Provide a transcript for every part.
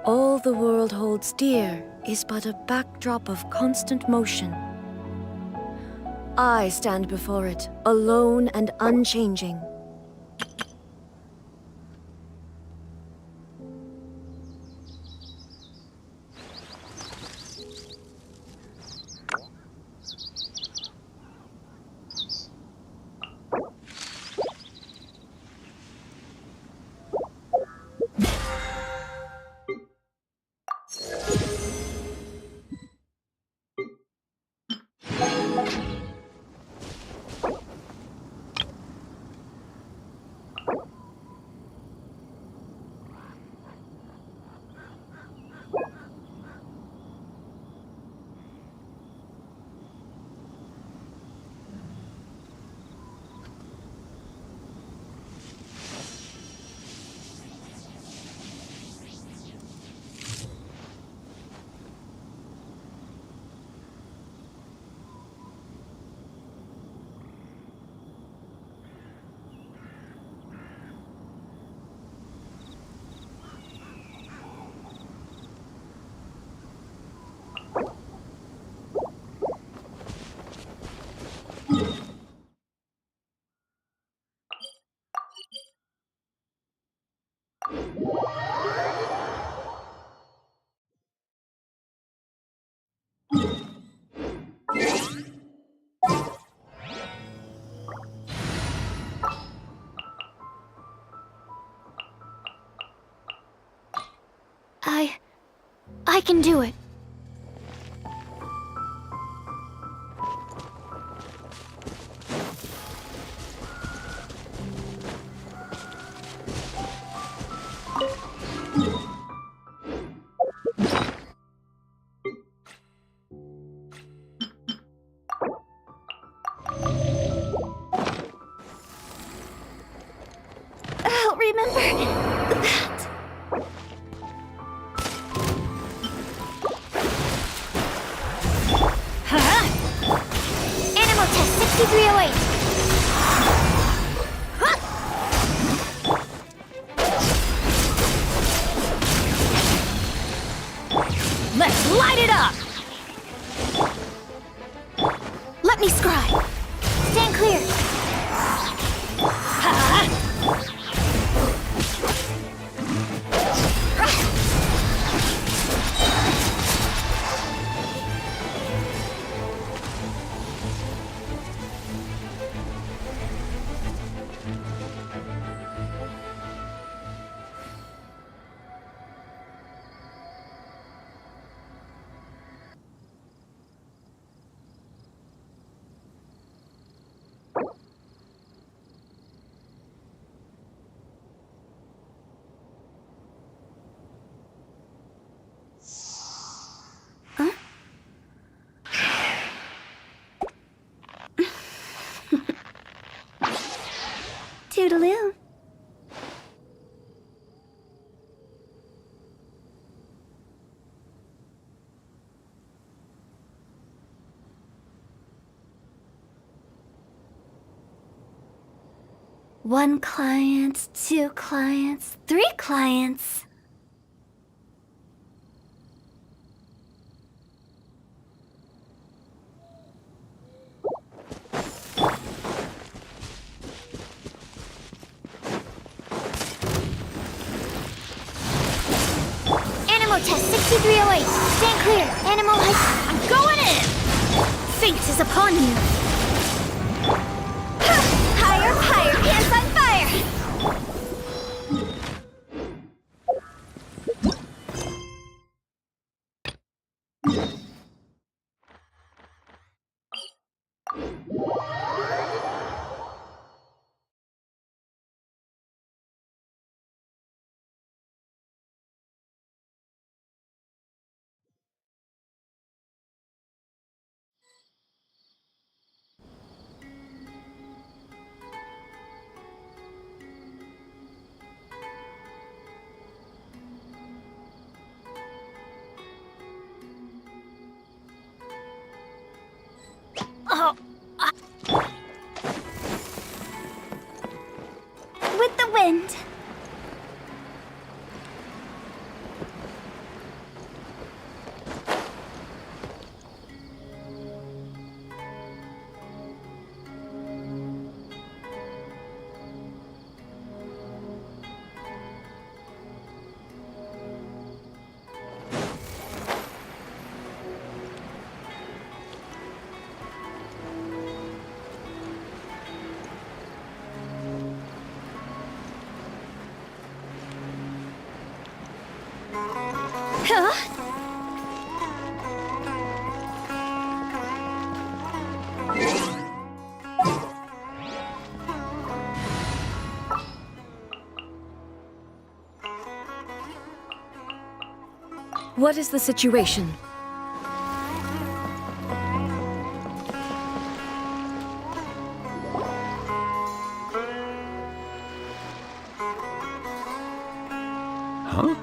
All the world holds dear is but a backdrop of constant motion. I stand before it, alone and unchanging. I can do it. I'll remember that. Animal test 6308. Let's light it up! Let me scry. Stand clear. Toodaloo. One client, two clients, three clients. Animal test 6308. Stand clear. Animal I'm going in! Fate is upon you. Higher, higher, pants on fire! Huh? What is the situation? Huh?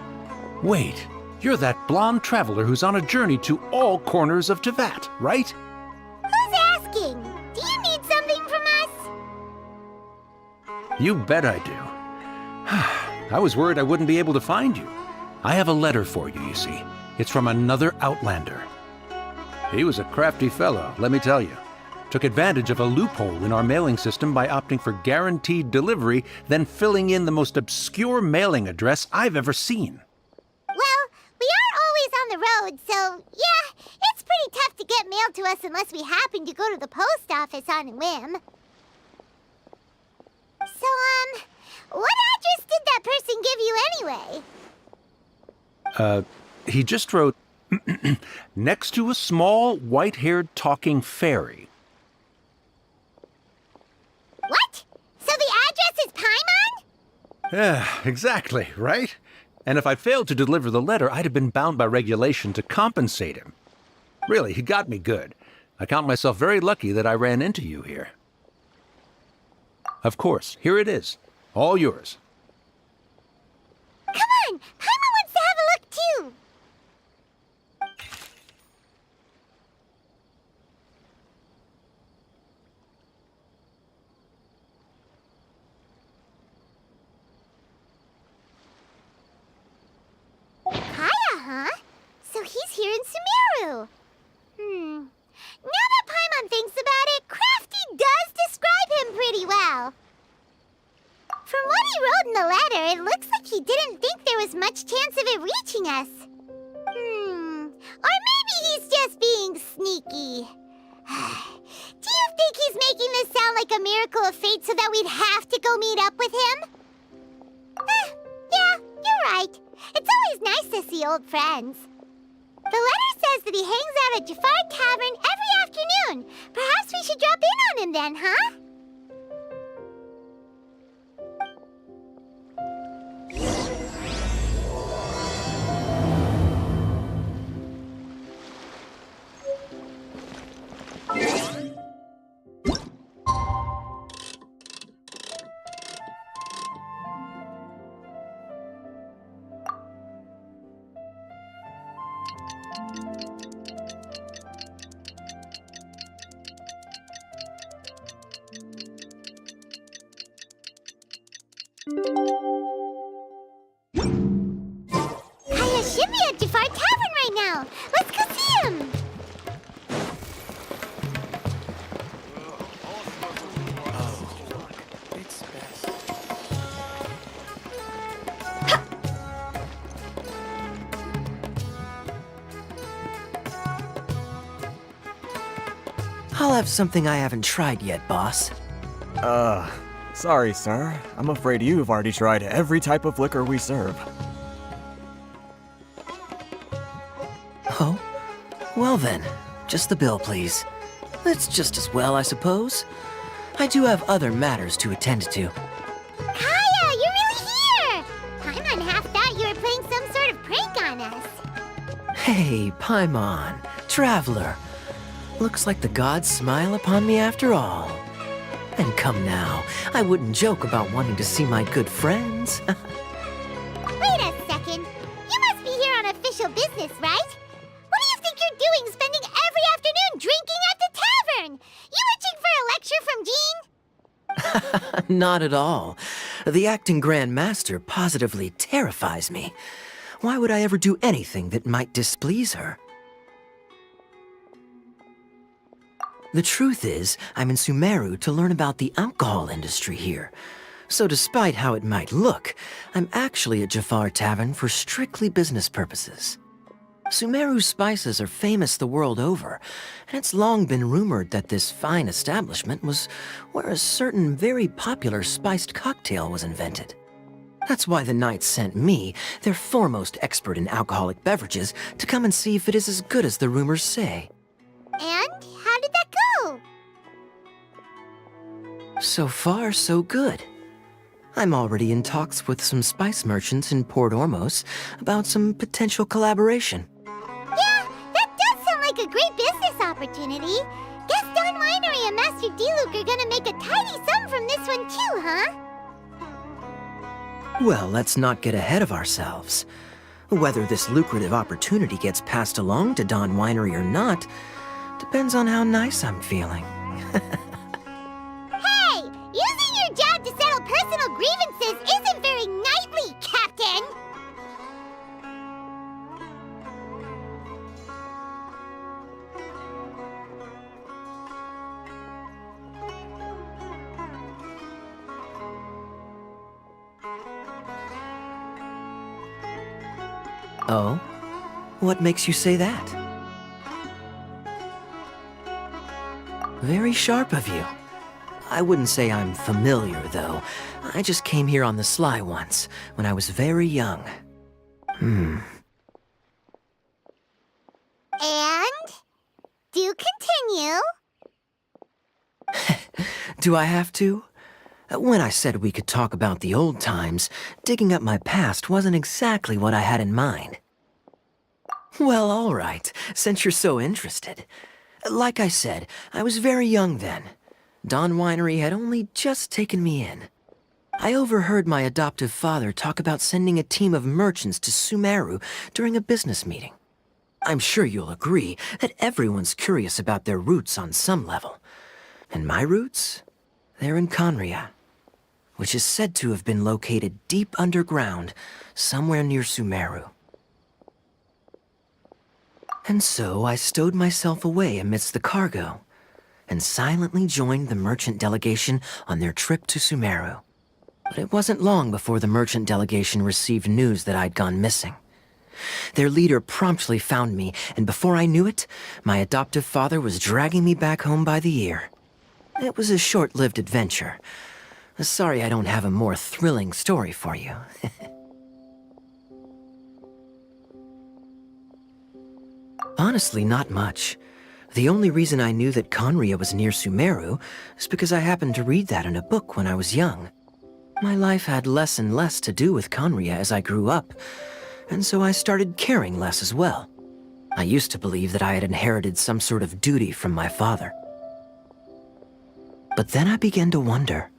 Wait, you're that blonde traveler who's on a journey to all corners of Teyvat, right? Who's asking? Do you need something from us? You bet I do. I was worried I wouldn't be able to find you. I have a letter for you, you see. It's from another Outlander. He was a crafty fellow, let me tell you. Took advantage of a loophole in our mailing system by opting for guaranteed delivery, then filling in the most obscure mailing address I've ever seen. Well, we are always on the road, so yeah, it's pretty tough to get mail to us unless we happen to go to the post office on a whim. So, what address did that person give you anyway? He just wrote, next to a small, white-haired talking fairy. What? So the address is Paimon? Yeah, exactly, right? And if I failed to deliver the letter, I'd have been bound by regulation to compensate him. Really, he got me good. I count myself very lucky that I ran into you here. Of course, here it is. All yours. Come on! Paimon wants to have a look too! Kaya, huh? So he's here in Sumeru. Now that Paimon thinks about it, Crafty does describe him pretty well. From what he wrote in the letter, it looks like he didn't think there was much chance of it reaching us. Or maybe he's just being sneaky. Do you think he's making this sound like a miracle of fate so that we'd have to go meet up with him? Yeah, you're right. It's always nice to see old friends. The letter says that he hangs out at Jafar Tavern every afternoon. Perhaps we should drop in on him then, huh? Kaya should be at Jafar Tavern right now. Let's go see him. I'll have something I haven't tried yet, boss. Sorry, sir. I'm afraid you've already tried every type of liquor we serve. Oh? Well then, just the bill, please. That's just as well, I suppose. I do have other matters to attend to. Kaya, you're really here! Paimon half thought you were playing some sort of prank on us. Hey, Paimon, traveler. Looks like the gods smile upon me after all. And come now, I wouldn't joke about wanting to see my good friends. Wait a second. You must be here on official business, right? What do you think you're doing spending every afternoon drinking at the tavern? You itching for a lecture from Jean? Not at all. The acting Grand Master positively terrifies me. Why would I ever do anything that might displease her? The truth is, I'm in Sumeru to learn about the alcohol industry here. So despite how it might look, I'm actually at Jafar Tavern for strictly business purposes. Sumeru's spices are famous the world over, and it's long been rumored that this fine establishment was where a certain very popular spiced cocktail was invented. That's why the knights sent me, their foremost expert in alcoholic beverages, to come and see if it is as good as the rumors say. And how did that go? So far, so good. I'm already in talks with some spice merchants in Port Ormos about some potential collaboration. Yeah, that does sound like a great business opportunity. Guess Don Winery and Master D-Luke are gonna make a tidy sum from this one too, huh? Well, let's not get ahead of ourselves. Whether this lucrative opportunity gets passed along to Don Winery or not depends on how nice I'm feeling. Hey! Using your job to settle personal grievances isn't very knightly, Captain! Oh? What makes you say that? Very sharp of you. I wouldn't say I'm familiar, though. I just came here on the sly once, when I was very young. And? Do continue. Do I have to? When I said we could talk about the old times, digging up my past wasn't exactly what I had in mind. Well, all right, since you're so interested. Like I said, I was very young then. Don Winery had only just taken me in. I overheard my adoptive father talk about sending a team of merchants to Sumeru during a business meeting. I'm sure you'll agree that everyone's curious about their roots on some level. And my roots? They're in Conria, which is said to have been located deep underground, somewhere near Sumeru. And so I stowed myself away amidst the cargo, and silently joined the merchant delegation on their trip to Sumeru. But it wasn't long before the merchant delegation received news that I'd gone missing. Their leader promptly found me, and before I knew it, my adoptive father was dragging me back home by the ear. It was a short-lived adventure. Sorry I don't have a more thrilling story for you. Honestly, not much. The only reason I knew that Conria was near Sumeru is because I happened to read that in a book when I was young. My life had less and less to do with Conria as I grew up, and so I started caring less as well. I used to believe that I had inherited some sort of duty from my father. But then I began to wonder.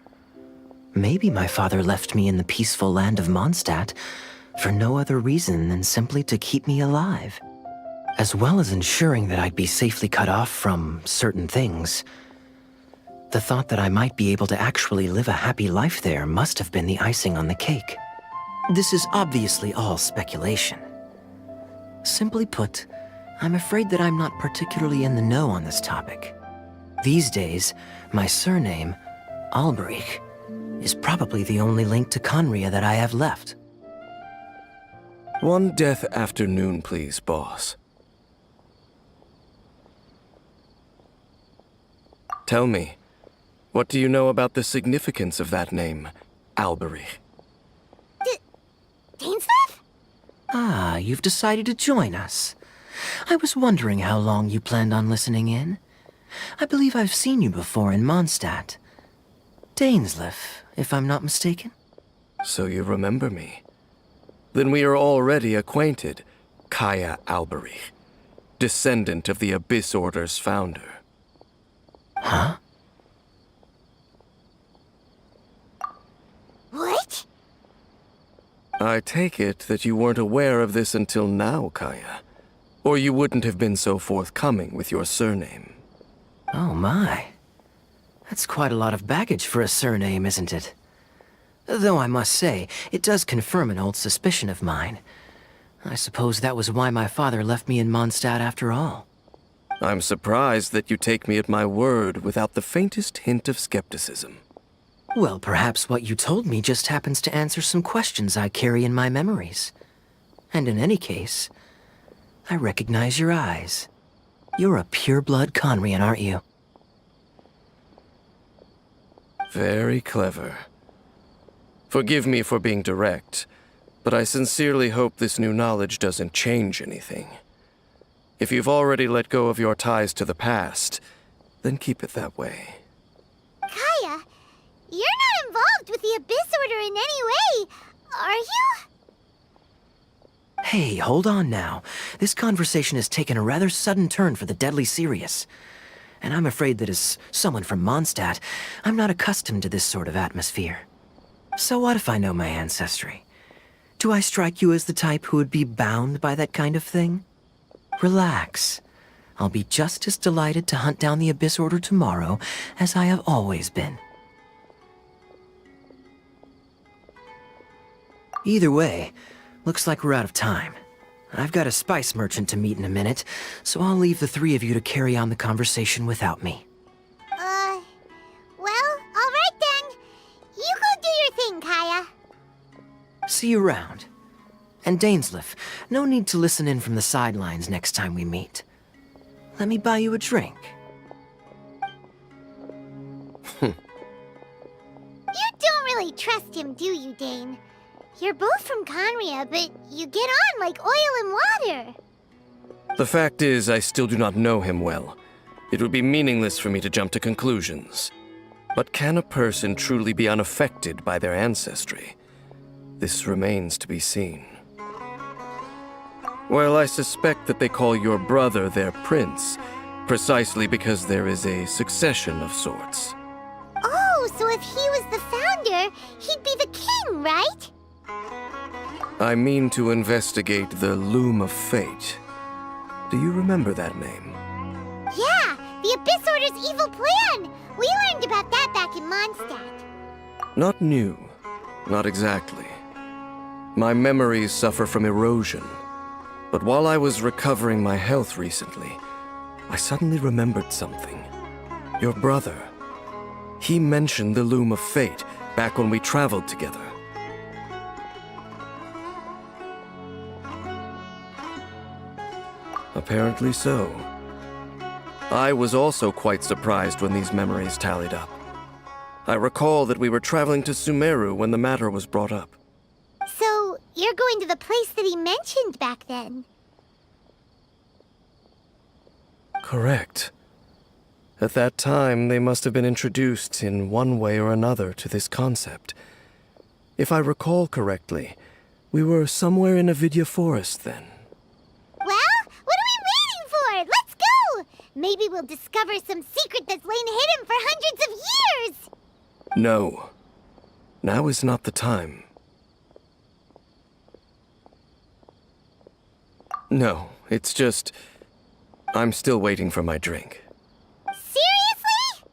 Maybe my father left me in the peaceful land of Mondstadt for no other reason than simply to keep me alive. As well as ensuring that I'd be safely cut off from certain things. The thought that I might be able to actually live a happy life there must have been the icing on the cake. This is obviously all speculation. Simply put, I'm afraid that I'm not particularly in the know on this topic. These days, my surname, Alberich, is probably the only link to Conria that I have left. One death afternoon, please, boss. Tell me, what do you know about the significance of that name, Alberich? Dainsleif? Ah, you've decided to join us. I was wondering how long you planned on listening in. I believe I've seen you before in Mondstadt. Dainsleif, if I'm not mistaken. So you remember me. Then we are already acquainted, Kaya Alberich, descendant of the Abyss Order's founder. Huh? What? I take it that you weren't aware of this until now, Kaya. Or you wouldn't have been so forthcoming with your surname. Oh my. That's quite a lot of baggage for a surname, isn't it? Though I must say, it does confirm an old suspicion of mine. I suppose that was why my father left me in Mondstadt after all. I'm surprised that you take me at my word without the faintest hint of skepticism. Well, perhaps what you told me just happens to answer some questions I carry in my memories. And in any case, I recognize your eyes. You're a pure-blood Conrian, aren't you? Very clever. Forgive me for being direct, but I sincerely hope this new knowledge doesn't change anything. If you've already let go of your ties to the past, then keep it that way. Kaya, you're not involved with the Abyss Order in any way, are you? Hey, hold on now. This conversation has taken a rather sudden turn for the deadly serious. And I'm afraid that as someone from Mondstadt, I'm not accustomed to this sort of atmosphere. So what if I know my ancestry? Do I strike you as the type who would be bound by that kind of thing? Relax. I'll be just as delighted to hunt down the Abyss Order tomorrow as I have always been. Either way, looks like we're out of time. I've got a spice merchant to meet in a minute, so I'll leave the three of you to carry on the conversation without me. Well, all right then. You go do your thing, Kaya. See you around. And Dainsleif, no need to listen in from the sidelines next time we meet. Let me buy you a drink. You don't really trust him, do you, Dane? You're both from Conria, but you get on like oil and water. The fact is, I still do not know him well. It would be meaningless for me to jump to conclusions. But can a person truly be unaffected by their ancestry? This remains to be seen. Well, I suspect that they call your brother their prince, precisely because there is a succession of sorts. Oh, so if he was the founder, he'd be the king, right? I mean to investigate the Loom of Fate. Do you remember that name? Yeah, the Abyss Order's evil plan. We learned about that back in Mondstadt. Not new. Not exactly. My memories suffer from erosion. But while I was recovering my health recently, I suddenly remembered something. Your brother. He mentioned the Loom of Fate back when we traveled together. Apparently so. I was also quite surprised when these memories tallied up. I recall that we were traveling to Sumeru when the matter was brought up. So, you're going to the place that he mentioned back then? Correct. At that time, they must have been introduced in one way or another to this concept. If I recall correctly, we were somewhere in Avidya Forest then. Well, what are we waiting for? Let's go! Maybe we'll discover some secret that's lain hidden for hundreds of years! No. Now is not the time. No, it's just... I'm still waiting for my drink. Seriously?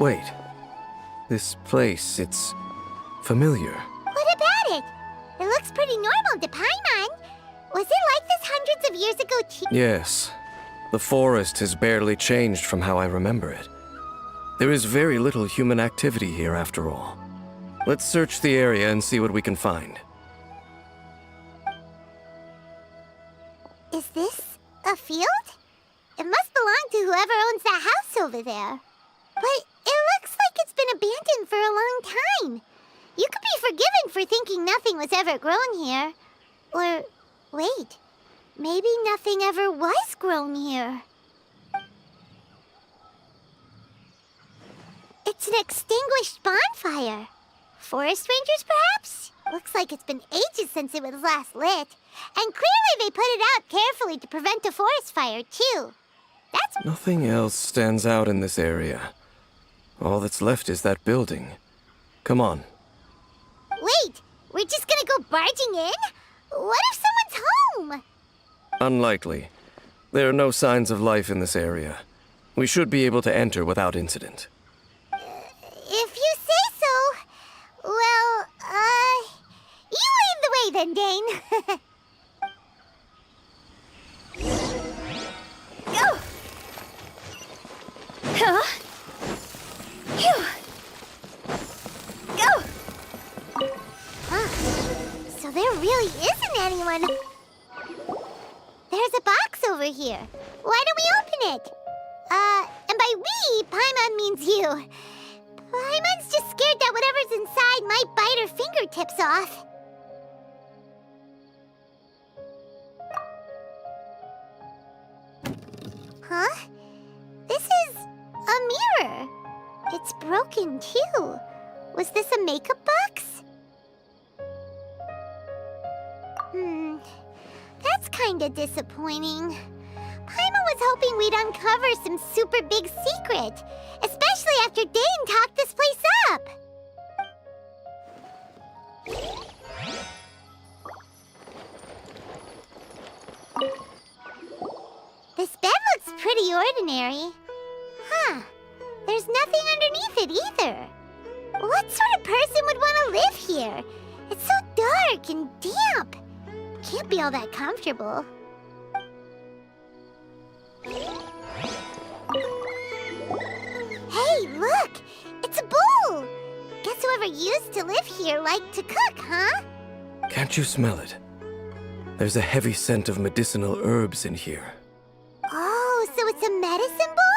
Wait. This place, it's familiar. What about it? It looks pretty normal to Paimon. Was it like this hundreds of years ago too? Yes. The forest has barely changed from how I remember it. There is very little human activity here after all. Let's search the area and see what we can find. Is this a field? It must belong to whoever owns that house over there. But it looks like it's been abandoned for a long time. You could be forgiven for thinking nothing was ever grown here. Or, wait, maybe nothing ever was grown here. It's an extinguished bonfire. forest rangers, perhaps? Looks like it's been ages since it was last lit. And clearly they put it out carefully to prevent a forest fire, too. That's... Nothing else stands out in this area. All that's left is that building. Come on. Wait, we're just gonna go barging in? What if someone's home? Unlikely. There are no signs of life in this area. We should be able to enter without incident. If you say so. Well, you lead the way then, Dane. Go! Huh? Phew! Go! Huh. So there really isn't anyone. There's a box over here. Why don't we open it? And by we, Paimon means you. Paimon's just scared that whatever's inside might bite her fingertips off. Huh? This is a mirror. It's broken, too. Was this a makeup box? That's kinda disappointing. Paimon was hoping we'd uncover some super big secret, especially after Dane talked this place up. This bed looks pretty ordinary. Huh. There's nothing underneath it either. What sort of person would want to live here? It's so dark and damp. Can't be all that comfortable. Hey, look! It's a bowl! Guess whoever used to live here liked to cook, huh? Can't you smell it? There's a heavy scent of medicinal herbs in here. Oh, so it's a medicine bowl?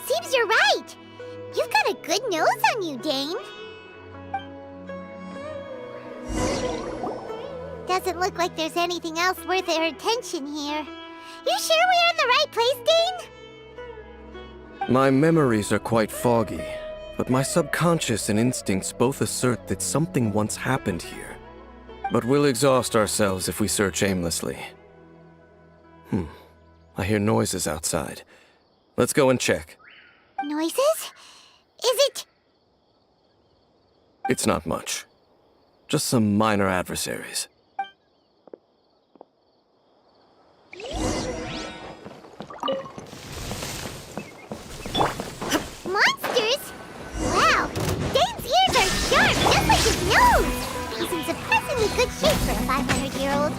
Seems you're right. You've got a good nose on you, Dane. Doesn't look like there's anything else worth our attention here. You sure we're in the right place, Dane? My memories are quite foggy, but my subconscious and instincts both assert that something once happened here. But we'll exhaust ourselves if we search aimlessly. I hear noises outside. Let's go and check. Noises? Is it... It's not much. Just some minor adversaries. Monsters? Wow, Dane's ears are sharp, just like his nose. He's in surprisingly good shape for a 500-year-old.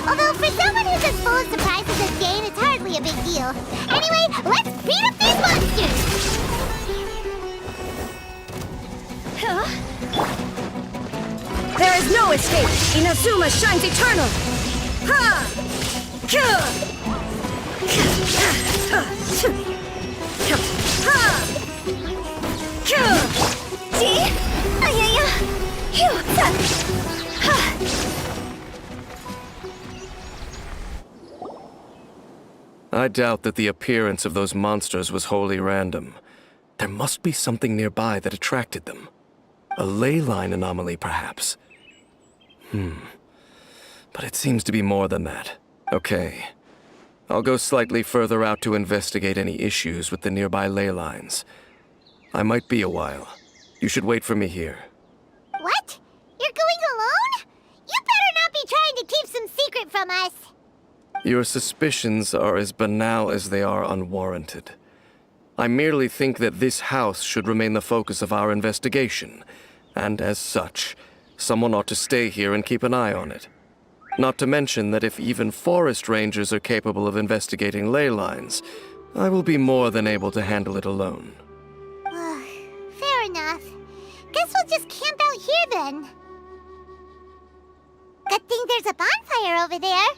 Although for someone who's as full of surprises as Dane, it's hardly a big deal. Anyway, let's beat up these monsters! There is no escape! Inazuma shines eternal! Ha! I doubt that the appearance of those monsters was wholly random. There must be something nearby that attracted them. A ley line anomaly, perhaps. But it seems to be more than that. Okay. I'll go slightly further out to investigate any issues with the nearby ley lines. I might be a while. You should wait for me here. What? You're going alone? You better not be trying to keep some secret from us. Your suspicions are as banal as they are unwarranted. I merely think that this house should remain the focus of our investigation, and as such, someone ought to stay here and keep an eye on it. Not to mention that if even forest rangers are capable of investigating ley lines, I will be more than able to handle it alone. Fair enough. Guess we'll just camp out here then. Good thing there's a bonfire over there.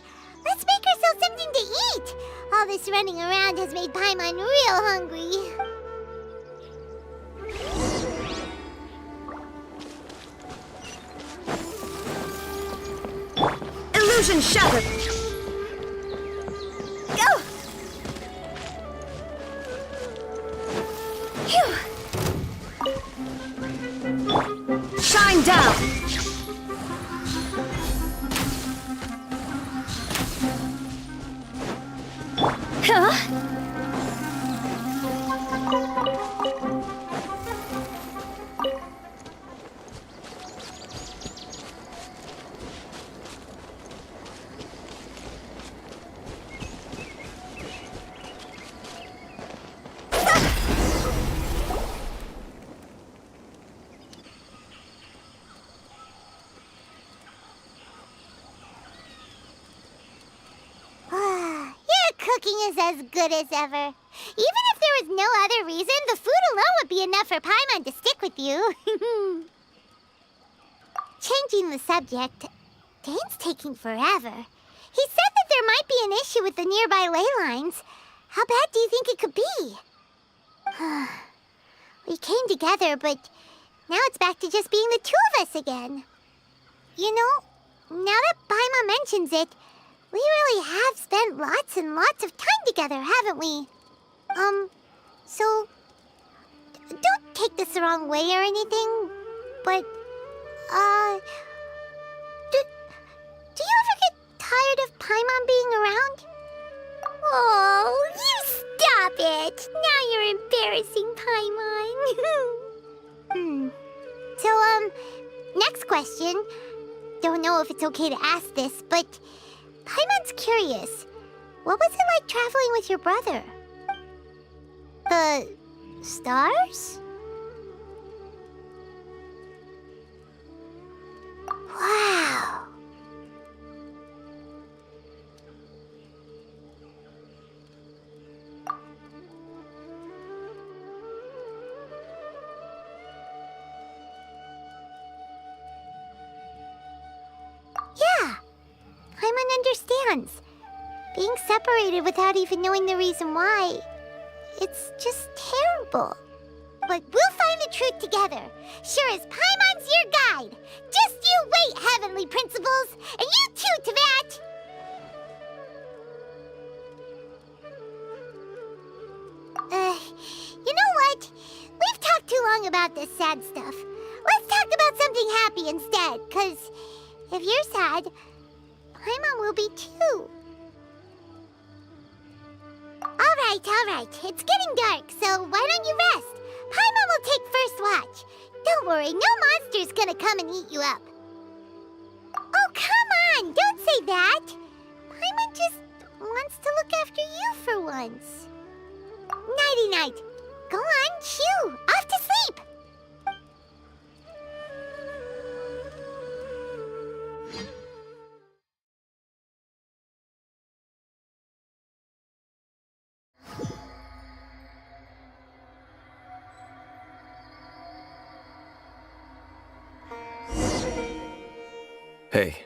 Let's make ourselves something to eat. All this running around has made Paimon real hungry. Illusion shattered! Go! Phew! Huh? Your cooking is as good as ever. Even if there was no other reason, the food alone would be enough for Paimon to stick with you. Changing the subject, Dane's taking forever. He said that there might be an issue with the nearby ley lines. How bad do you think it could be? We came together, but now it's back to just being the two of us again. You know, now that Paimon mentions it, we really have spent lots and lots of time together, haven't we? So, don't take this the wrong way or anything, but, do you ever get tired of Paimon being around? Oh, you stop it! Now you're embarrassing Paimon. So, next question. Don't know if it's okay to ask this, but Paimon's curious. What was it like traveling with your brother? The stars? Wow. Yeah, Paimon understands. Being separated without even knowing the reason why, it's just terrible. But we'll find the truth together. Sure as Paimon's your guide. Just you wait, Heavenly Principles! And you too, Teyvat! You know what? We've talked too long about this sad stuff. Let's talk about something happy instead, 'cause if you're sad, Paimon will be too. All right. It's getting dark, so why don't you rest? Paimon will take first watch. Don't worry, no monster's gonna come and eat you up. Oh, come on! Don't say that! Paimon just wants to look after you for once. Nighty-night. Go on, chew. Off to sleep. Hey,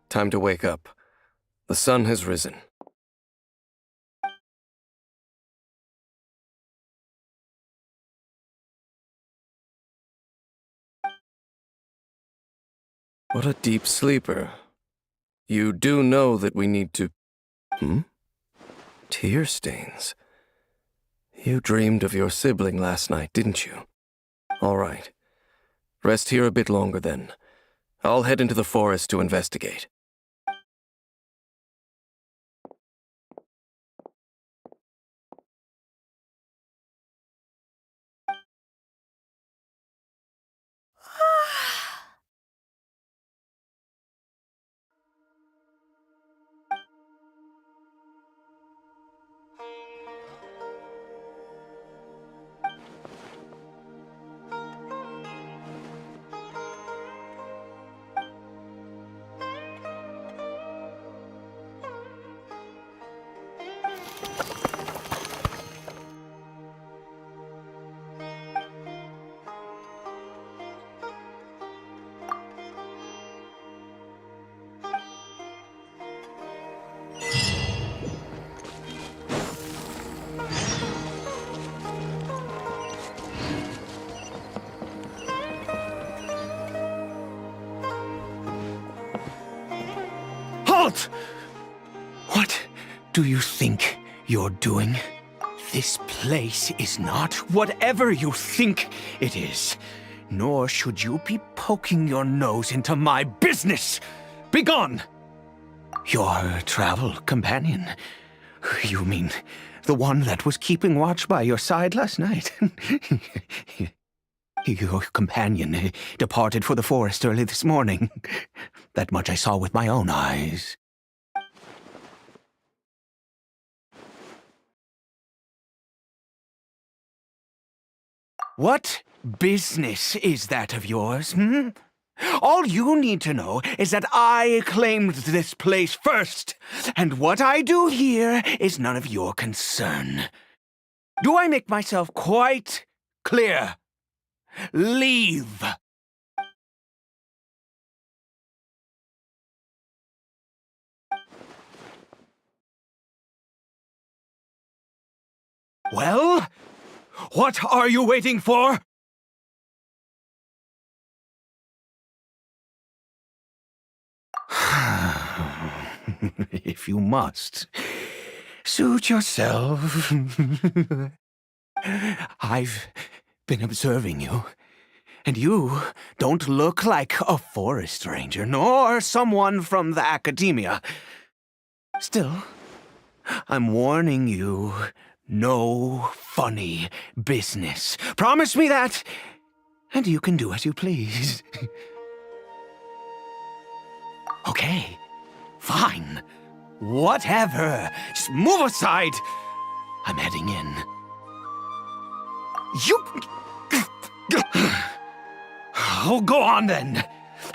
time to wake up. The sun has risen. What a deep sleeper. You do know that we need to... Tear stains. You dreamed of your sibling last night, didn't you? All right. Rest here a bit longer then. I'll head into the forest to investigate. Halt! What do you think you're doing? This place is not whatever you think it is. nor should you be poking your nose into my business. Begone! Your travel companion. You mean the one that was keeping watch by your side last night? Your companion departed for the forest early this morning. That much I saw with my own eyes. What business is that of yours, hmm? All you need to know is that I claimed this place first, and what I do here is none of your concern. Do I make myself quite clear? Leave! Well, what are you waiting for? If you must, suit yourself. I've been observing you, and you don't look like a forest ranger, nor someone from the academia. Still, I'm warning you, no funny business. Promise me that, and you can do as you please. Okay, fine. Whatever. Just move aside. I'm heading in. You... Oh, go on then.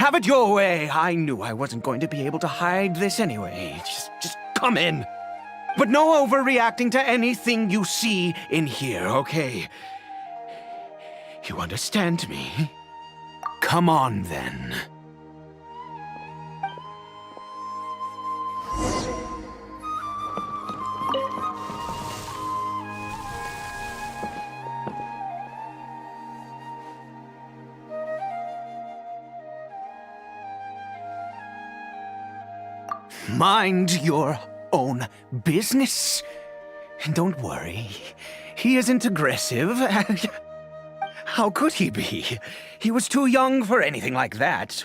Have it your way. I knew I wasn't going to be able to hide this anyway. Just come in. But no overreacting to anything you see in here, okay? You understand me? Come on then. Mind your own business. And don't worry, he isn't aggressive. How could he be? He was too young for anything like that.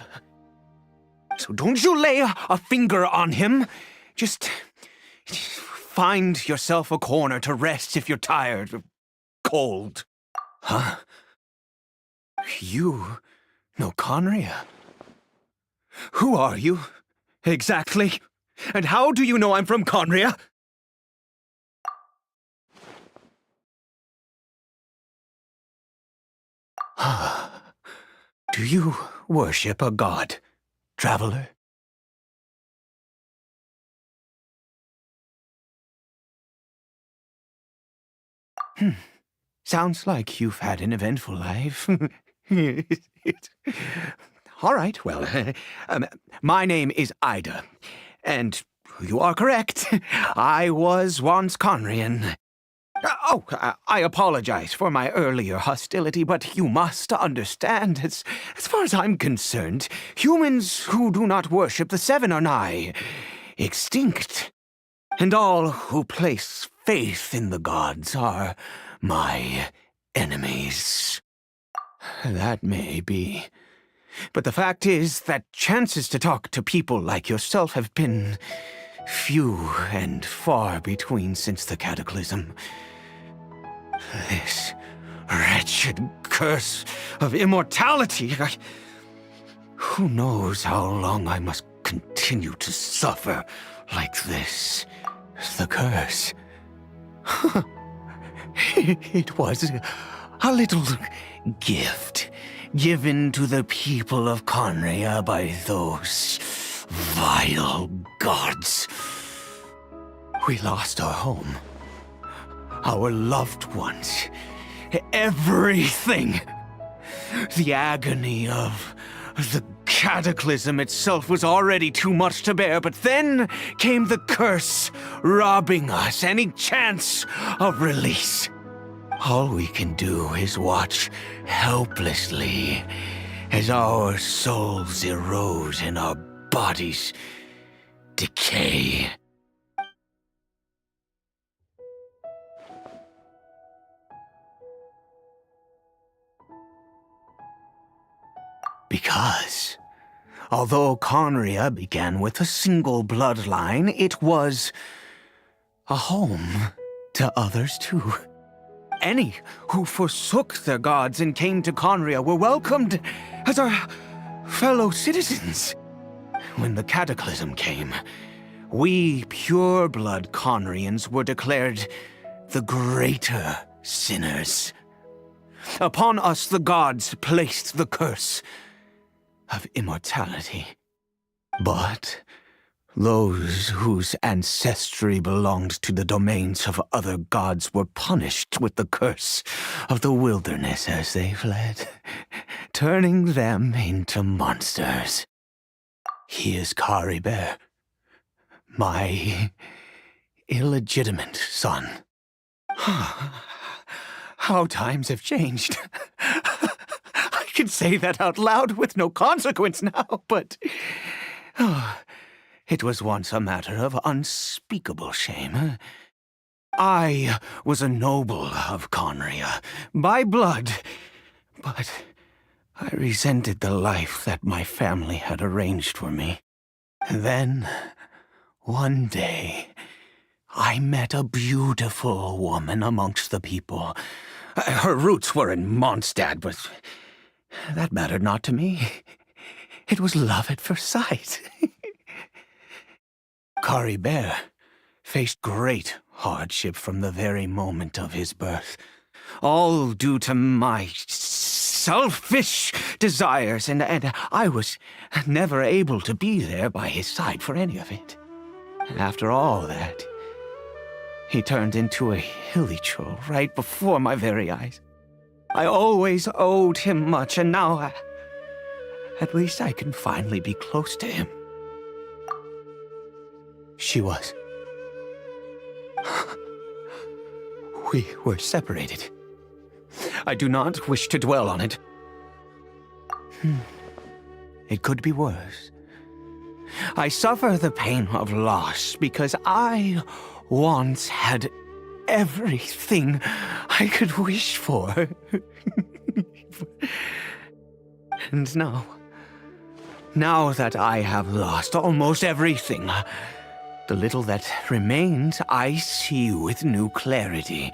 So don't you lay a finger on him. Just find yourself a corner to rest if you're tired or cold. Huh? You know Conria? Who are you, exactly? And how do you know I'm from Conria? Do you worship a god, traveler? Sounds like you've had an eventful life. All right, well, my name is Ida, and you are correct. I was once Conrian. I apologize for my earlier hostility, but you must understand, as far as I'm concerned, humans who do not worship the Seven are nigh extinct. And all who place faith in the gods are my enemies. That may be. But the fact is that chances to talk to people like yourself have been few and far between since the cataclysm. This wretched curse of immortality. Who knows how long I must continue to suffer like this? The curse. It was a little gift given to the people of Conria by those vile gods. We lost our home, our loved ones, everything. The agony of the cataclysm itself was already too much to bear, but then came the curse, robbing us any chance of release. All we can do is watch helplessly as our souls erode and our bodies decay. Because although Conria began with a single bloodline, it was a home to others too. Any who forsook their gods and came to Conria were welcomed as our fellow citizens. When the cataclysm came, we pure-blood Conrians were declared the greater sinners. Upon us the gods placed the curse of immortality. But those whose ancestry belonged to the domains of other gods were punished with the curse of the wilderness as they fled, turning them into monsters. He is Caribert, my illegitimate son. How times have changed. I can say that out loud with no consequence now, but it was once a matter of unspeakable shame. I was a noble of Conria, by blood, but I resented the life that my family had arranged for me. Then, one day, I met a beautiful woman amongst the people. Her roots were in Mondstadt, but that mattered not to me. It was love at first sight. Caribert faced great hardship from the very moment of his birth, all due to my selfish desires, and I was never able to be there by his side for any of it. After all that, he turned into a hilly troll right before my very eyes. I always owed him much, and now at least I can finally be close to him. She was. We were separated. I do not wish to dwell on it. It could be worse. I suffer the pain of loss because I once had everything I could wish for. And now that I have lost almost everything, the little that remains I see with new clarity.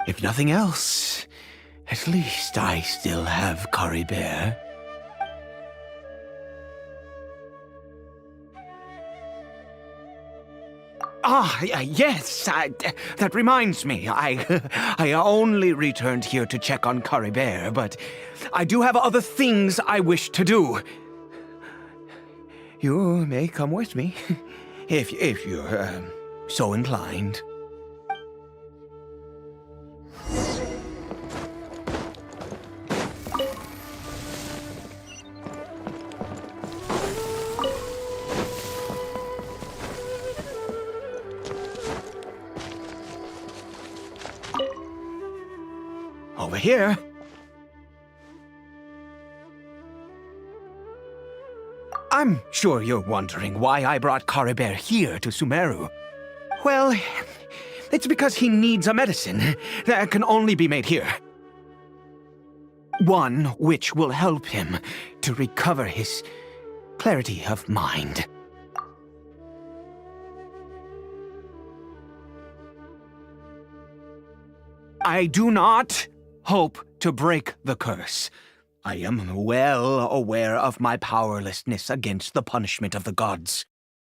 If nothing else, at least I still have Caribert. Yes, that reminds me. I only returned here to check on Caribert, but I do have other things I wish to do. You may come with me, if you're so inclined. Over here. I'm sure you're wondering why I brought Caribert here to Sumeru. Well, it's because he needs a medicine that can only be made here. One which will help him to recover his clarity of mind. I do not hope to break the curse. I am well aware of my powerlessness against the punishment of the gods.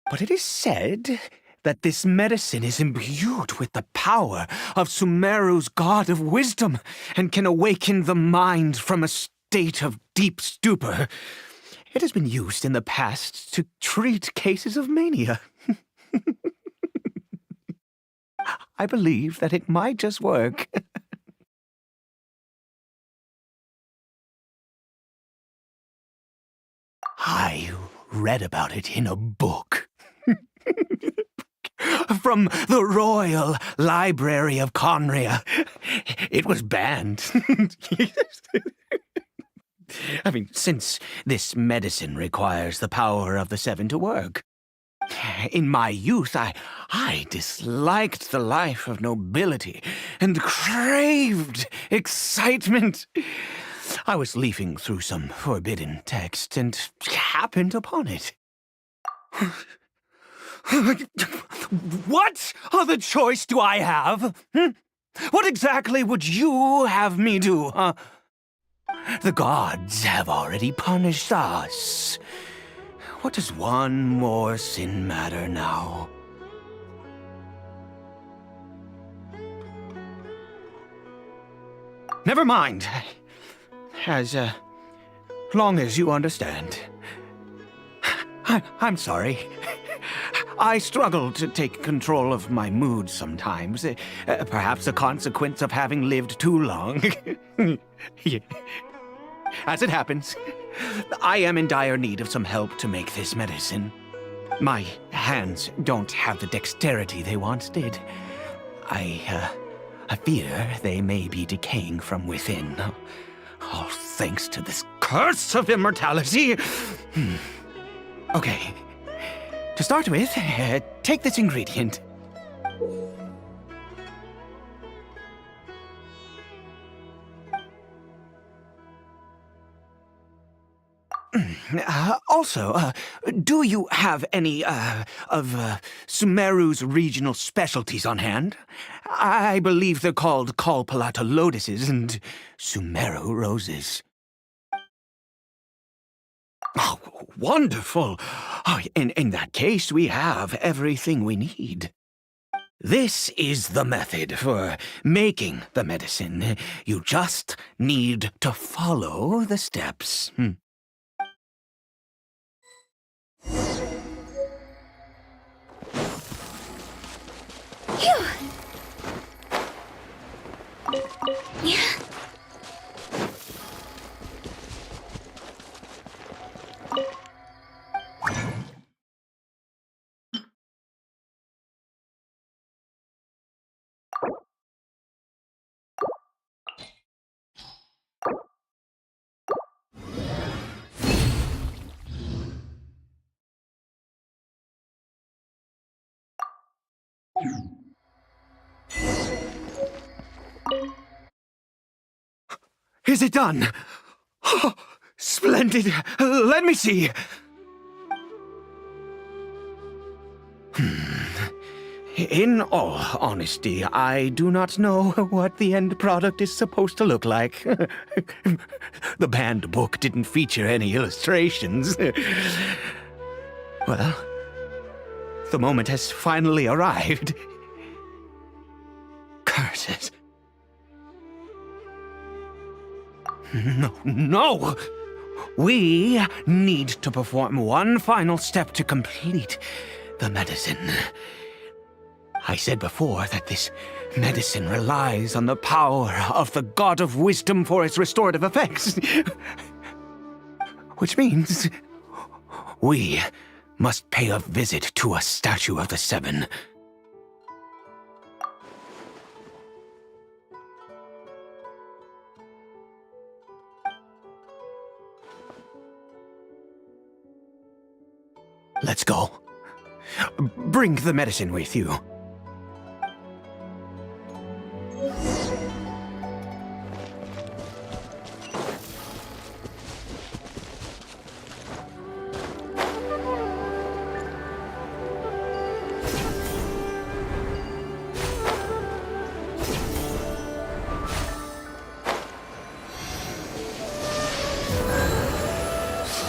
But it is said that this medicine is imbued with the power of Sumeru's god of wisdom and can awaken the mind from a state of deep stupor. It has been used in the past to treat cases of mania. I believe that it might just work. I read about it in a book. From the Royal Library of Conria. It was banned. I mean, since this medicine requires the power of the Seven to work. In my youth, I disliked the life of nobility and craved excitement. I was leafing through some forbidden text and happened upon it. What other choice do I have? What exactly would you have me do, huh? The gods have already punished us. What does one more sin matter now? Never mind. As long as you understand. I'm sorry. I struggle to take control of my mood sometimes. Perhaps a consequence of having lived too long. As it happens, I am in dire need of some help to make this medicine. My hands don't have the dexterity they once did. I fear they may be decaying from within. All thanks to this curse of immortality. Okay. To start with, take this ingredient. Also, do you have any, of Sumeru's regional specialties on hand? I believe they're called Kalpalata lotuses and Sumeru roses. Oh, wonderful! Oh, in that case, we have everything we need. This is the method for making the medicine. You just need to follow the steps. Is it done? Oh, splendid! Let me see! In all honesty, I do not know what the end product is supposed to look like. The banned book didn't feature any illustrations. Well, the moment has finally arrived. Curses. No! We need to perform one final step to complete the medicine. I said before that this medicine relies on the power of the God of Wisdom for its restorative effects. Which means we must pay a visit to a statue of the Seven. Let's go. Bring the medicine with you.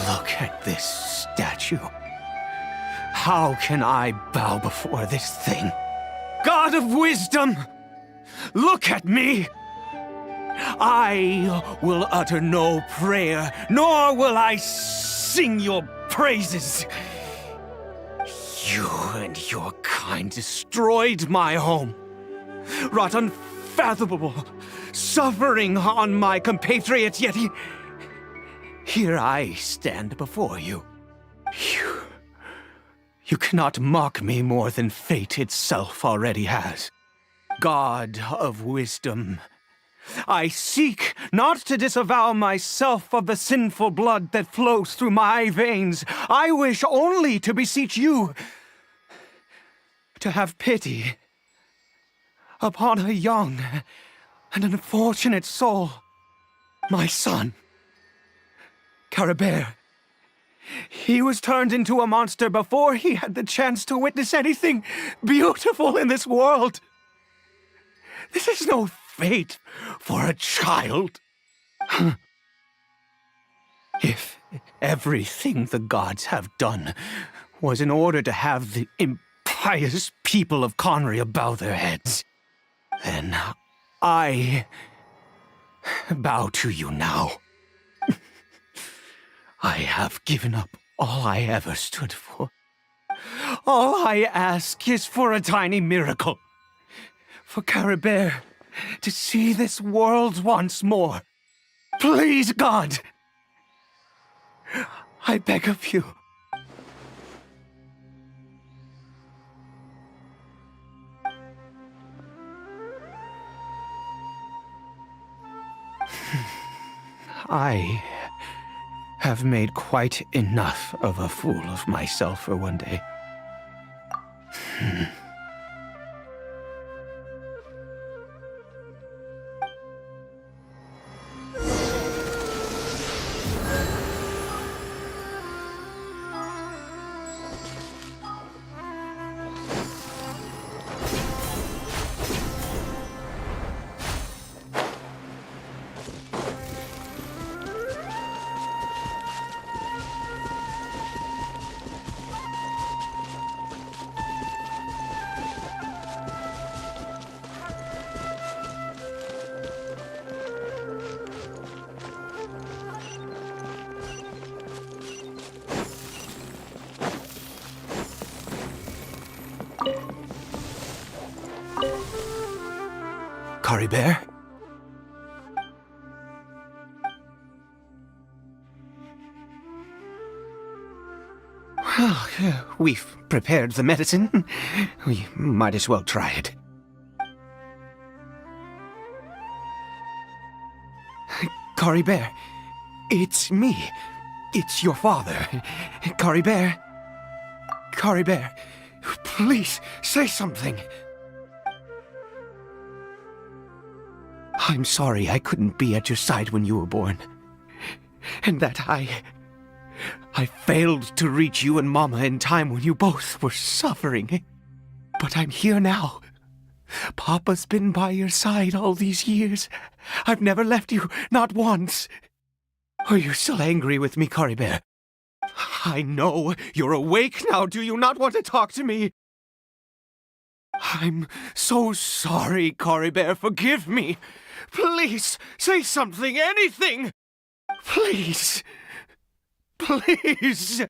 Look at this statue. How can I bow before this thing? God of Wisdom, look at me! I will utter no prayer, nor will I sing your praises. You and your kind destroyed my home, wrought unfathomable suffering on my compatriots, yet here I stand before you. You cannot mock me more than fate itself already has. God of Wisdom, I seek not to disavow myself of the sinful blood that flows through my veins. I wish only to beseech you to have pity upon a young and unfortunate soul. My son, Caribert. He was turned into a monster before he had the chance to witness anything beautiful in this world. This is no fate for a child. If everything the gods have done was in order to have the impious people of Conria bow their heads, then I bow to you now. I have given up all I ever stood for. All I ask is for a tiny miracle. For Caribert to see this world once more. Please, God! I beg of you. I have made quite enough of a fool of myself for one day. Caribert? Well, we've prepared the medicine. We might as well try it. Caribert, it's me. It's your father. Caribert. Caribert, please say something. I'm sorry I couldn't be at your side when you were born. And that I failed to reach you and Mama in time when you both were suffering. But I'm here now. Papa's been by your side all these years. I've never left you, not once. Are you still angry with me, Caribert? I know you're awake now. Do you not want to talk to me? I'm so sorry, Caribert. Forgive me. Please, say something, anything! Please! Please!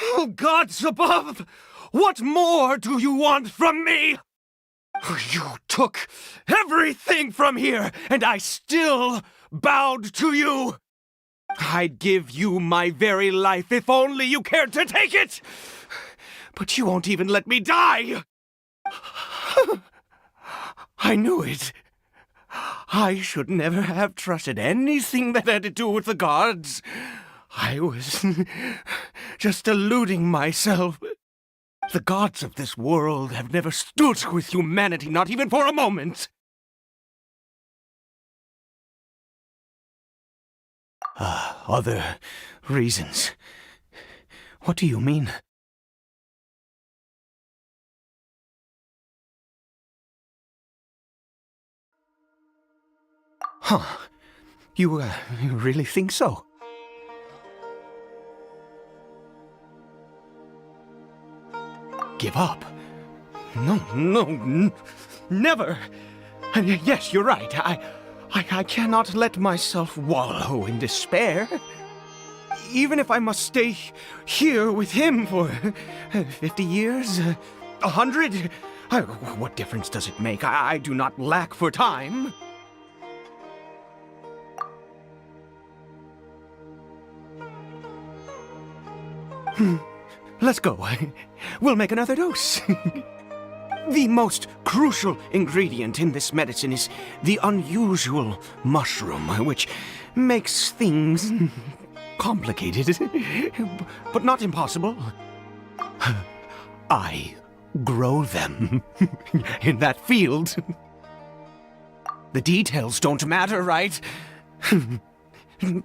Oh, gods above! What more do you want from me? You took everything from here, and I still bowed to you! I'd give you my very life if only you cared to take it! But you won't even let me die! I knew it. I should never have trusted anything that had to do with the gods. I was just deluding myself. The gods of this world have never stood with humanity, not even for a moment. Other reasons. What do you mean? Huh. You really think so? Give up? No, never! And yes, you're right. I cannot let myself wallow in despair. Even if I must stay here with him for 50 years, 100, what difference does it make? I do not lack for time. Let's go. We'll make another dose. The most crucial ingredient in this medicine is the unusual mushroom, which makes things complicated, but not impossible. I grow them in that field. The details don't matter, right?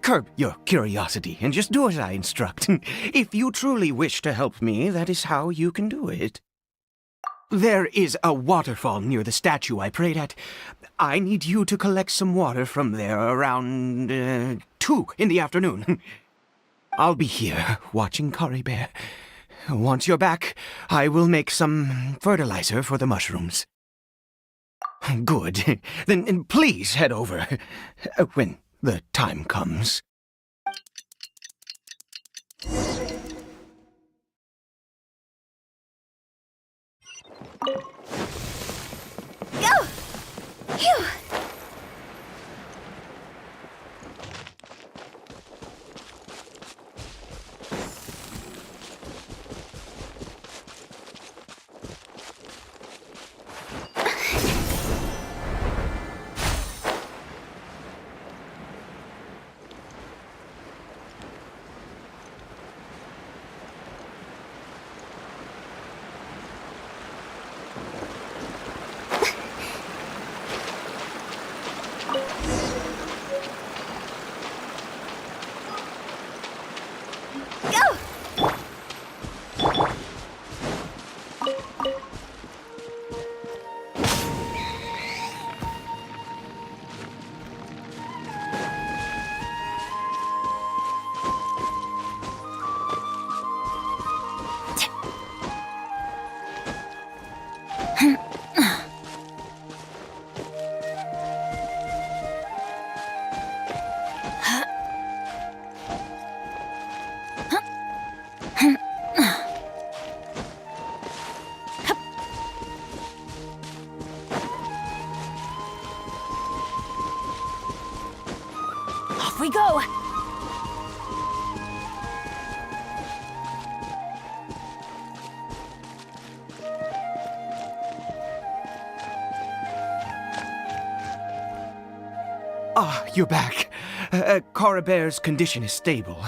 Curb your curiosity and just do as I instruct. If you truly wish to help me, that is how you can do it. There is a waterfall near the statue I prayed at. I need you to collect some water from there around 2 in the afternoon. I'll be here watching Curry Bear. Once you're back, I will make some fertilizer for the mushrooms. Good. Then please head over when the time comes. Go! Phew! Off we go! Ah, you're back. Coribear's condition is stable.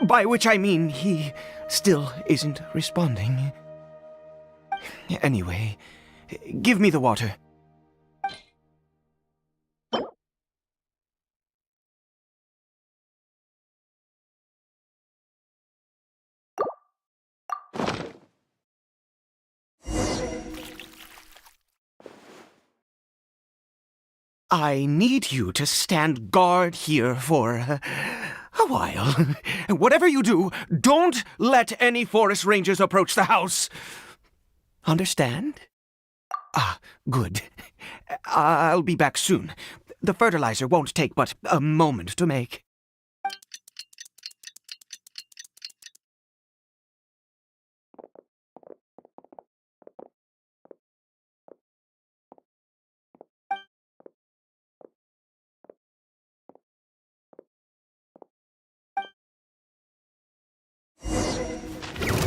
By which I mean he still isn't responding. Anyway, give me the water. I need you to stand guard here for a while. Whatever you do, don't let any forest rangers approach the house. Understand? Ah, good. I'll be back soon. The fertilizer won't take but a moment to make.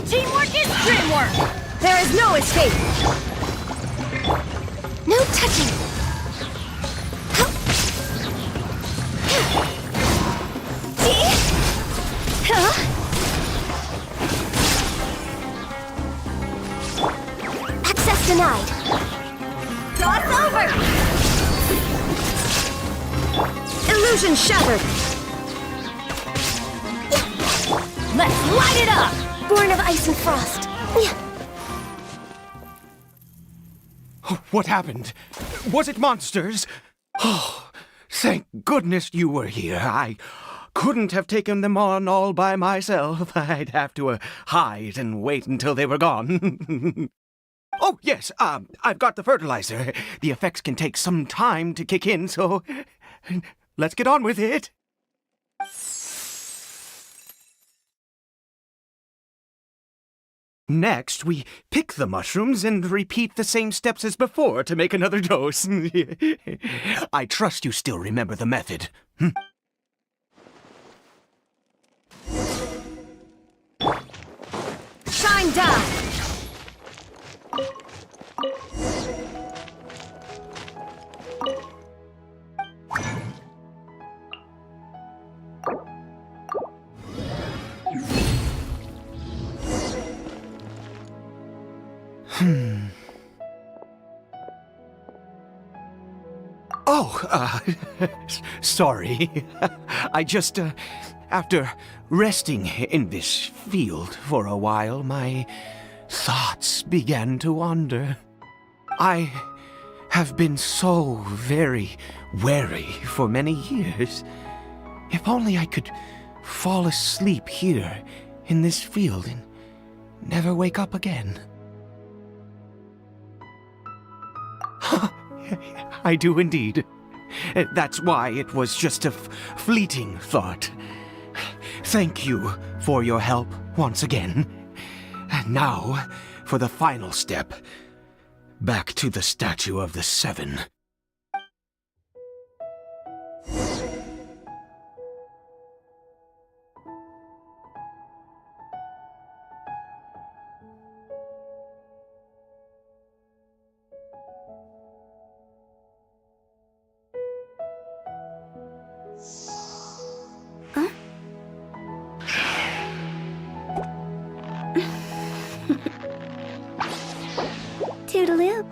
Teamwork is dreamwork! There is no escape! No touching! Access denied! Cross over! Illusion shattered! Let's light it up! Born of ice and frost. What happened? Was it monsters? Oh, thank goodness you were here. I couldn't have taken them on all by myself. I'd have to hide and wait until they were gone. Oh, yes, I've got the fertilizer. The effects can take some time to kick in, so let's get on with it. Next, we pick the mushrooms and repeat the same steps as before to make another dose. I trust you still remember the method. Shine down! Oh, Sorry. I just, after resting in this field for a while, my thoughts began to wander. I have been so very wary for many years. If only I could fall asleep here in this field and never wake up again. I do indeed. That's why it was just a fleeting thought. Thank you for your help once again. And now, for the final step. Back to the Statue of the Seven. Toodaloo.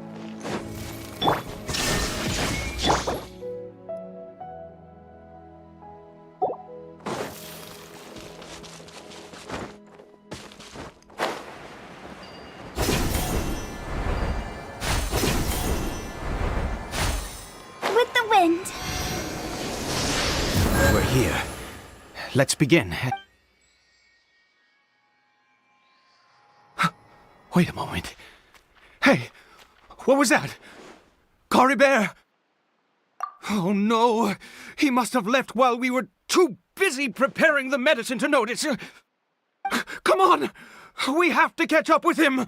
With the wind. We're here. Let's begin. Wait a moment. Hey, what was that? Cory Bear? Oh no, he must have left while we were too busy preparing the medicine to notice. Come on, we have to catch up with him.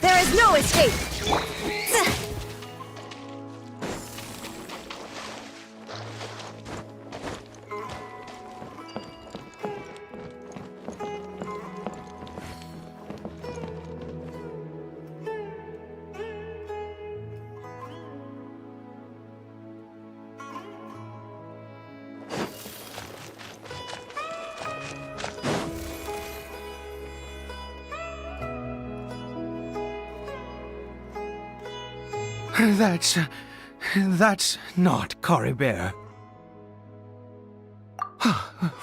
There is no escape! That's not Cory Bear.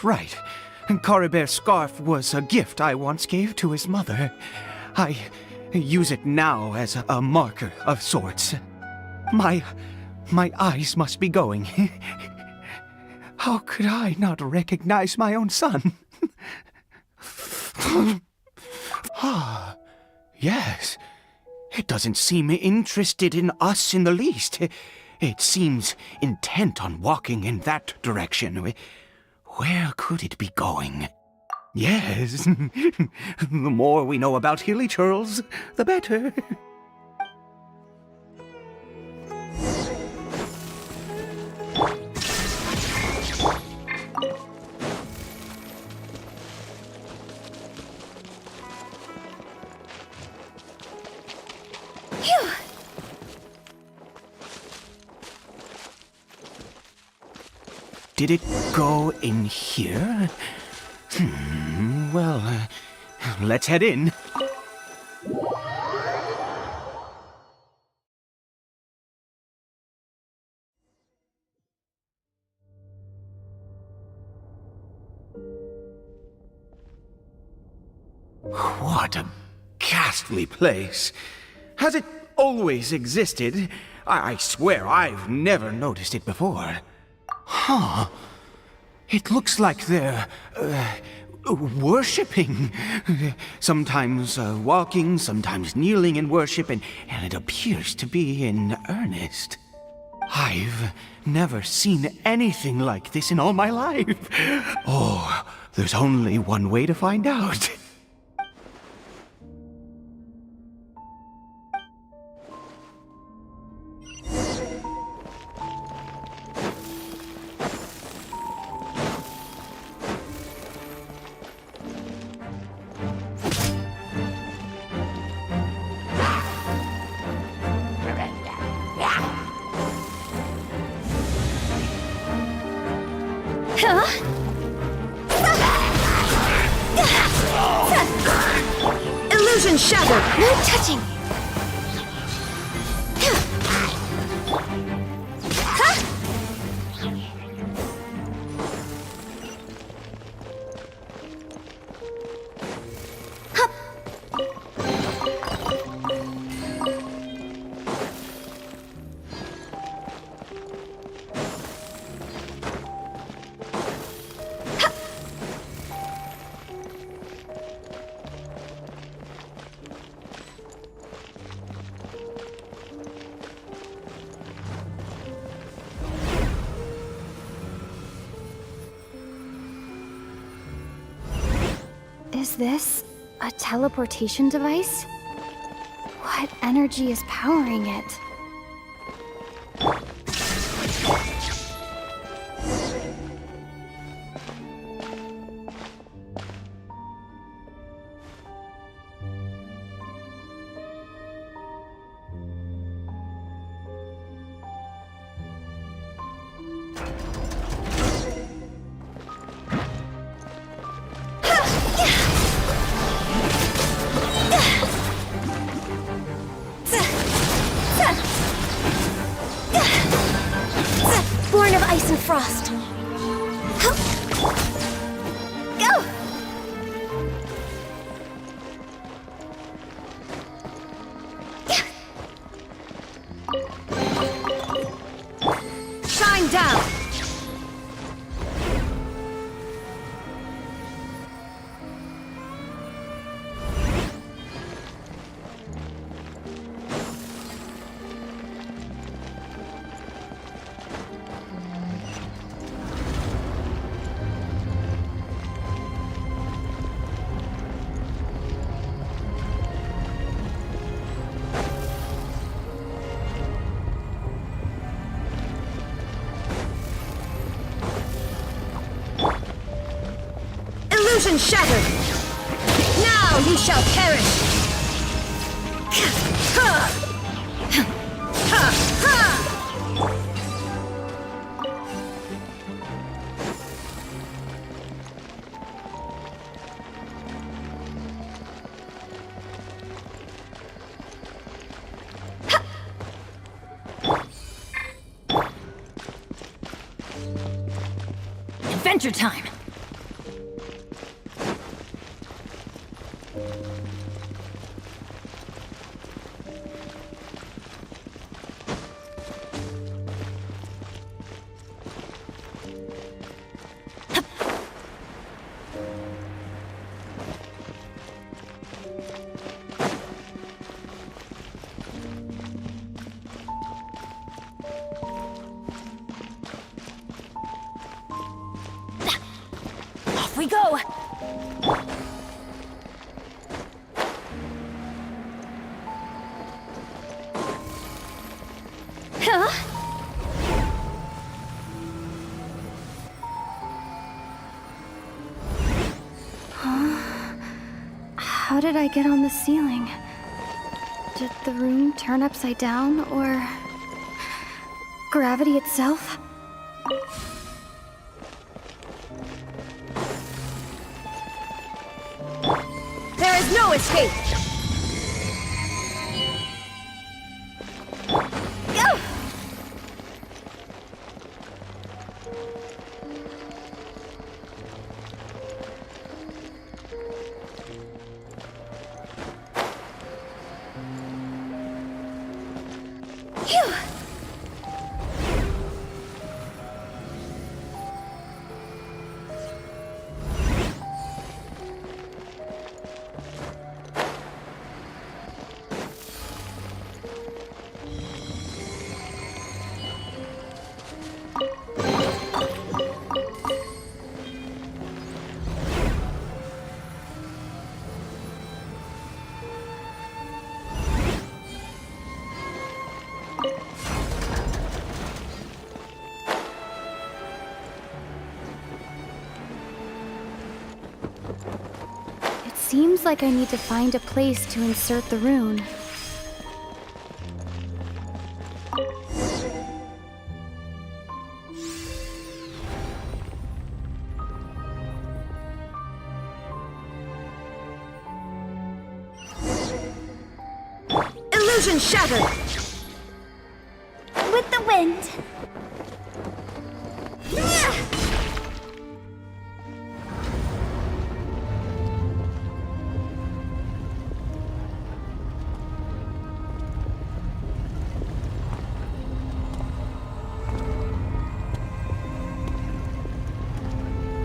Right. Cory Bear's scarf was a gift I once gave to his mother. I use it now as a marker of sorts. My eyes must be going. How could I not recognize my own son? Ah, yes. It doesn't seem interested in us in the least. It seems intent on walking in that direction. Where could it be going? Yes, the more we know about Hilly Churls, the better. Phew! Did it go in here? Well, let's head in. What a ghastly place. Has it always existed? I swear I've never noticed it before. Huh. It looks like they're, worshipping. Sometimes walking, sometimes kneeling in worship, and it appears to be in earnest. I've never seen anything like this in all my life. Oh, there's only one way to find out. Illusion shattered! No touching! Is this a teleportation device? What energy is powering it? Born of ice and frost. Go! Shine down! Illusion shattered! Now you shall perish! Adventure time! Off we go! How did I get on the ceiling? Did the room turn upside down, or gravity itself? There is no escape! Go! Phew! It seems like I need to find a place to insert the rune. Illusion shattered! With the wind.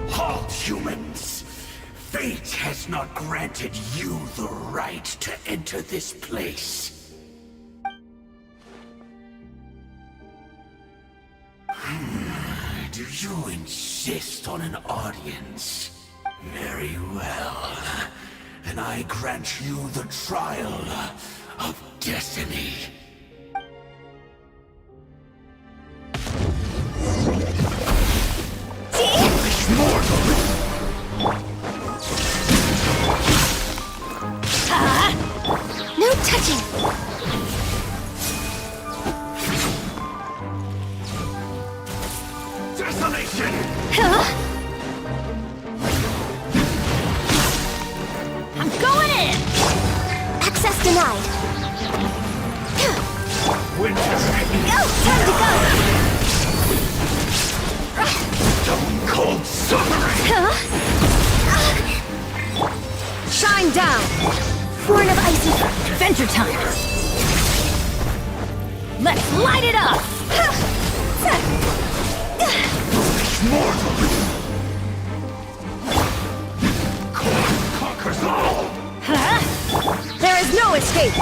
Halt, humans! Fate has not granted you the right to enter this place. Do you insist on an audience? Very well. Then I grant you the trial of destiny. No touching. Desolation! I'm going in. Access denied. Winter! Time to go. Stone cold suffering! Shine down! Born of icy. Adventure time! Let's light it up! Mortal! Cold conquers all! There is no escape!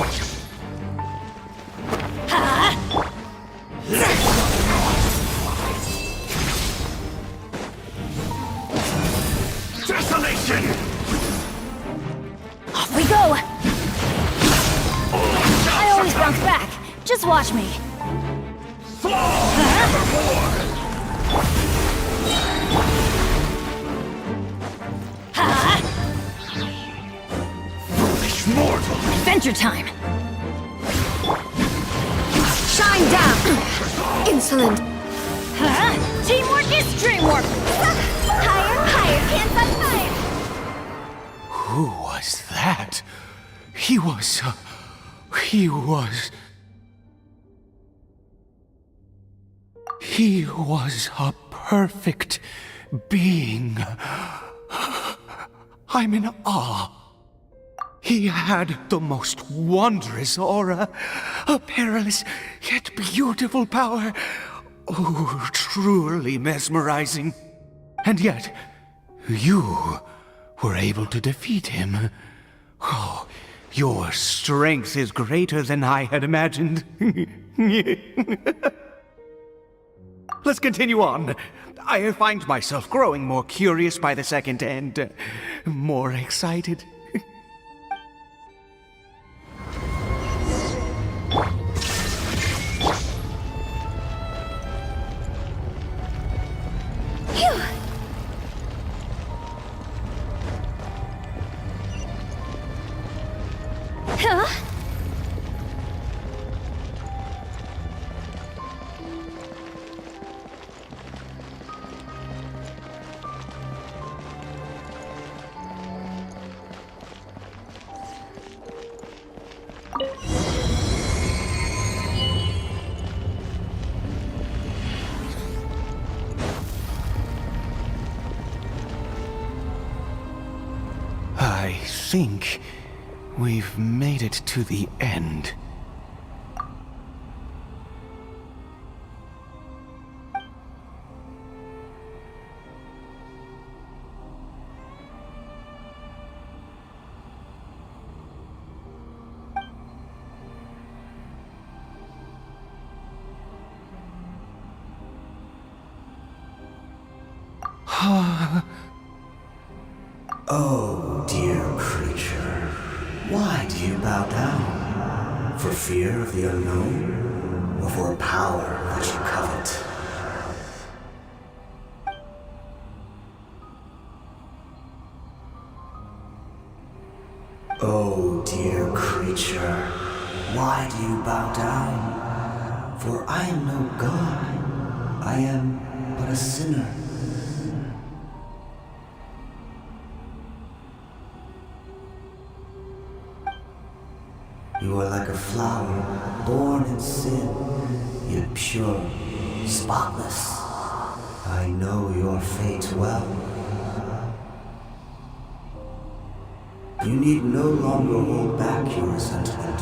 Desolation! Off we go! I always bounce back. Just watch me. Foolish mortal! Adventure time! Shine down! Insolent! Teamwork is dreamwork! Higher, can't fight fire. Who was that? He was a perfect being. I'm in awe. He had the most wondrous aura, a perilous yet beautiful power. Oh, truly mesmerizing. And yet, you were able to defeat him. Oh, your strength is greater than I had imagined. Let's continue on. I find myself growing more curious by the second and more excited. Phew. Huh? I think we've made it to the end. Oh, dear creature, why do you bow down? For fear of the unknown? Or for power that you covet? Oh, dear creature, why do you bow down? For I am no god, I am but a sinner. You are like a flower, born in sin, yet pure, spotless. I know your fate well. You need no longer hold back your resentment,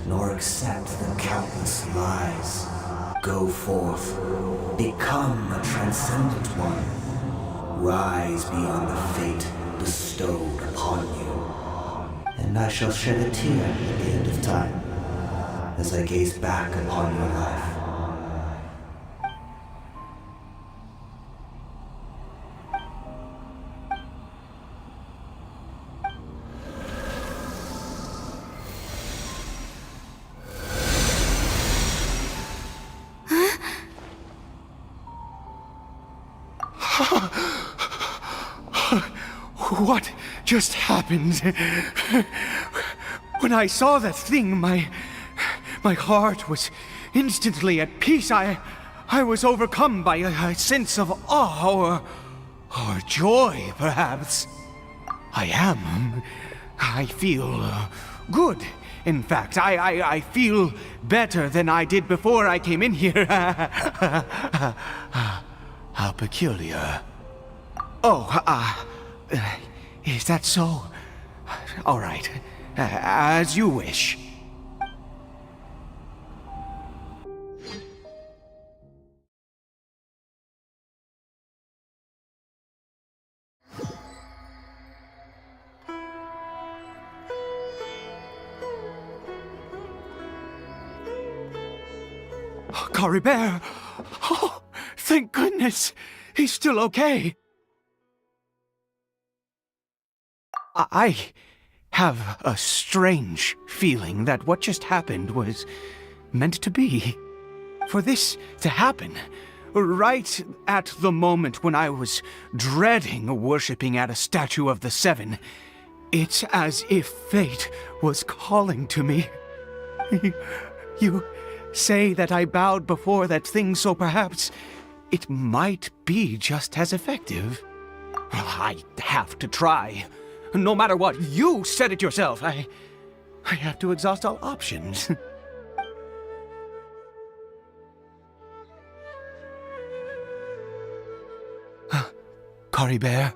nor accept the countless lies. Go forth, become a transcendent one. Rise beyond the fate bestowed upon you. And I shall shed a tear at the end of time, as I gaze back upon your life. What just happened? When I saw that thing, my heart was instantly at peace. I was overcome by a sense of awe or joy, perhaps. I feel good. In fact, I feel better than I did before I came in here. How peculiar. Oh, is that so? All right. As you wish. Cory Bear! Oh, thank goodness! He's still okay. I have a strange feeling that what just happened was meant to be. For this to happen, right at the moment when I was dreading worshipping at a statue of the Seven, it's as if fate was calling to me. You say that I bowed before that thing, so perhaps it might be just as effective. Well, I have to try. No matter what, you said it yourself. I have to exhaust all options. Cory Bear?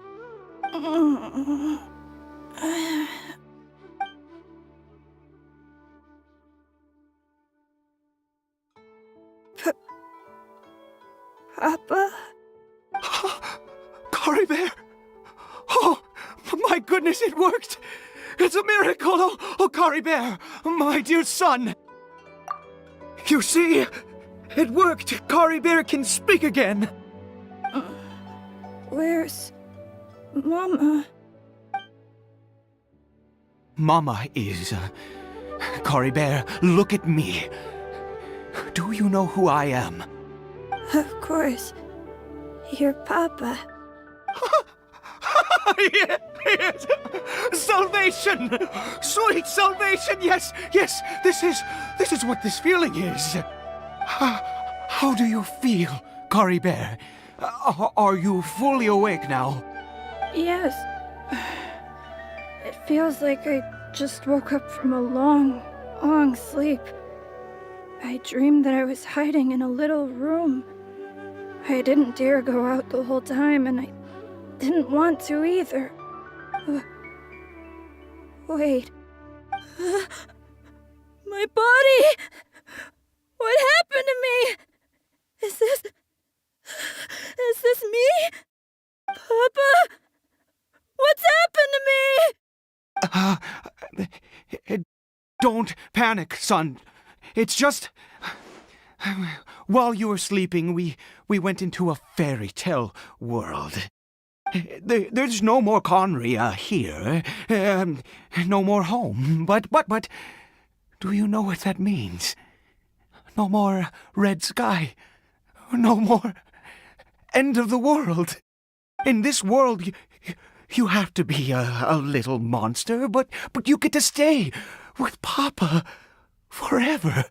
Papa? Cory Bear? Oh, my goodness, it worked! It's a miracle! Oh, Cory Bear, my dear son! You see, it worked! Cory Bear can speak again! Where's Mama? Mama is... Cory Bear, look at me. Do you know who I am? Of course. Your Papa. Yes! Salvation! Sweet salvation! Yes, yes! This is what this feeling is. How do you feel, Cory Bear? Are you fully awake now? Yes. It feels like I just woke up from a long, long sleep. I dreamed that I was hiding in a little room. I didn't dare go out the whole time, and I didn't want to either. Wait. My body! What happened to me? Is this me? Papa? What's happened to me? Don't panic, son. It's just... While you were sleeping, we went into a fairy tale world. There's no more Conria here. No more home. But, do you know what that means? No more red sky. No more end of the world. In this world, you have to be a little monster, but you get to stay with Papa forever.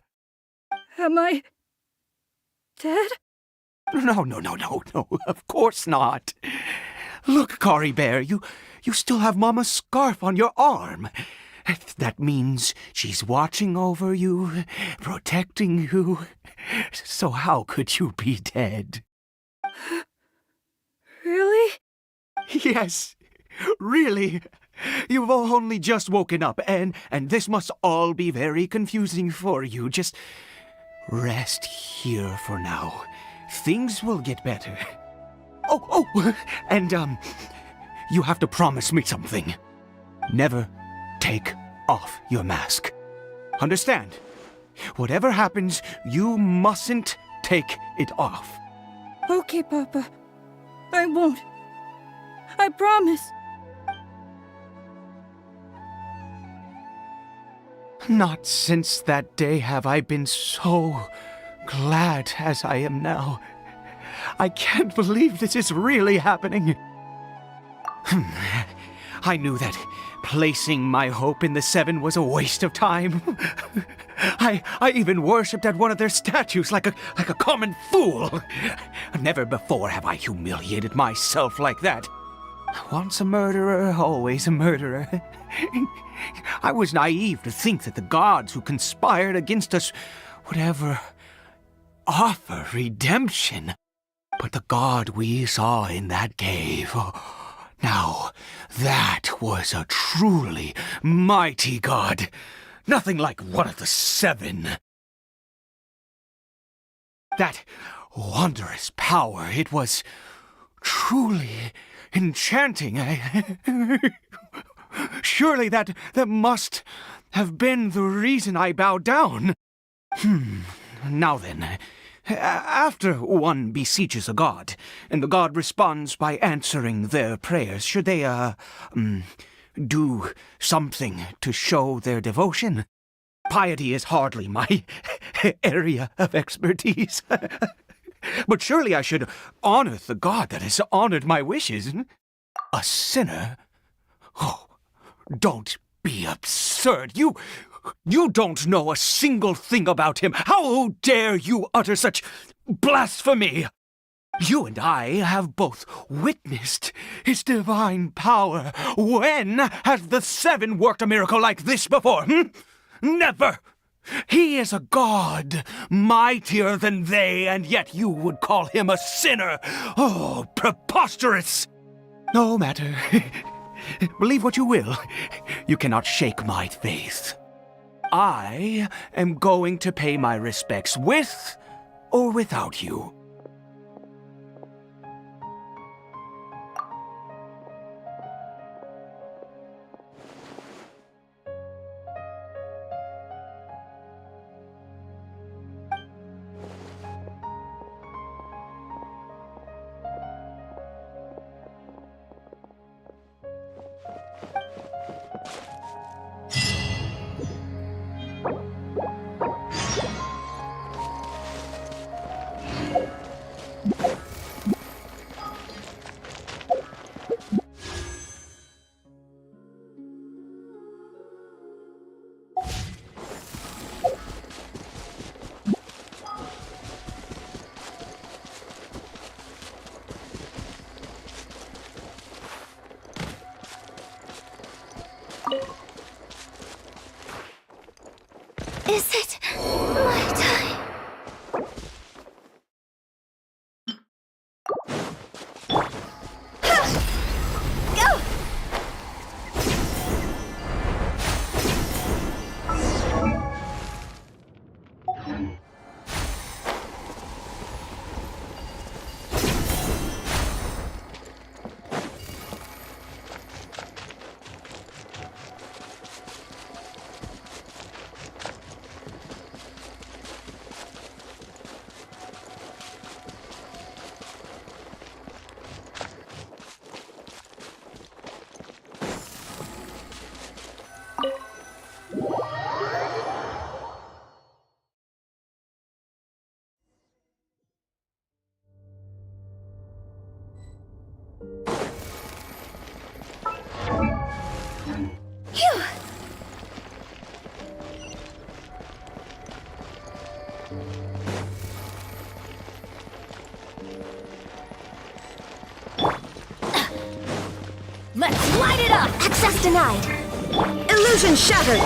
Am I dead? No, of course not. Look, Cory Bear, you still have Mama's scarf on your arm. That means she's watching over you, protecting you. So how could you be dead? Really? Yes, really. You've only just woken up, and this must all be very confusing for you. Just rest here for now. Things will get better. And you have to promise me something. Never take off your mask. Understand? Whatever happens, you mustn't take it off. Okay, Papa. I won't. I promise. Not since that day have I been so glad as I am now. I can't believe this is really happening. I knew that placing my hope in the Seven was a waste of time. I even worshipped at one of their statues like a common fool. Never before have I humiliated myself like that. Once a murderer, always a murderer. I was naive to think that the gods who conspired against us would ever offer redemption. But the god we saw in that cave, now that was a truly mighty god. Nothing like one of the Seven. That wondrous power, it was truly enchanting. Surely that must have been the reason I bowed down. Now then, after one beseeches a god, and the god responds by answering their prayers, should they, do something to show their devotion? Piety is hardly my area of expertise. But surely I should honor the god that has honored my wishes. A sinner? Oh, don't be absurd. You don't know a single thing about him. How dare you utter such blasphemy? You and I have both witnessed his divine power. When has the Seven worked a miracle like this before? Never! He is a god, mightier than they, and yet you would call him a sinner. Oh, preposterous! No matter. Believe what you will. You cannot shake my faith. I am going to pay my respects with or without you. Is it my time? Go! Let's light it up! Access denied. Illusion shattered!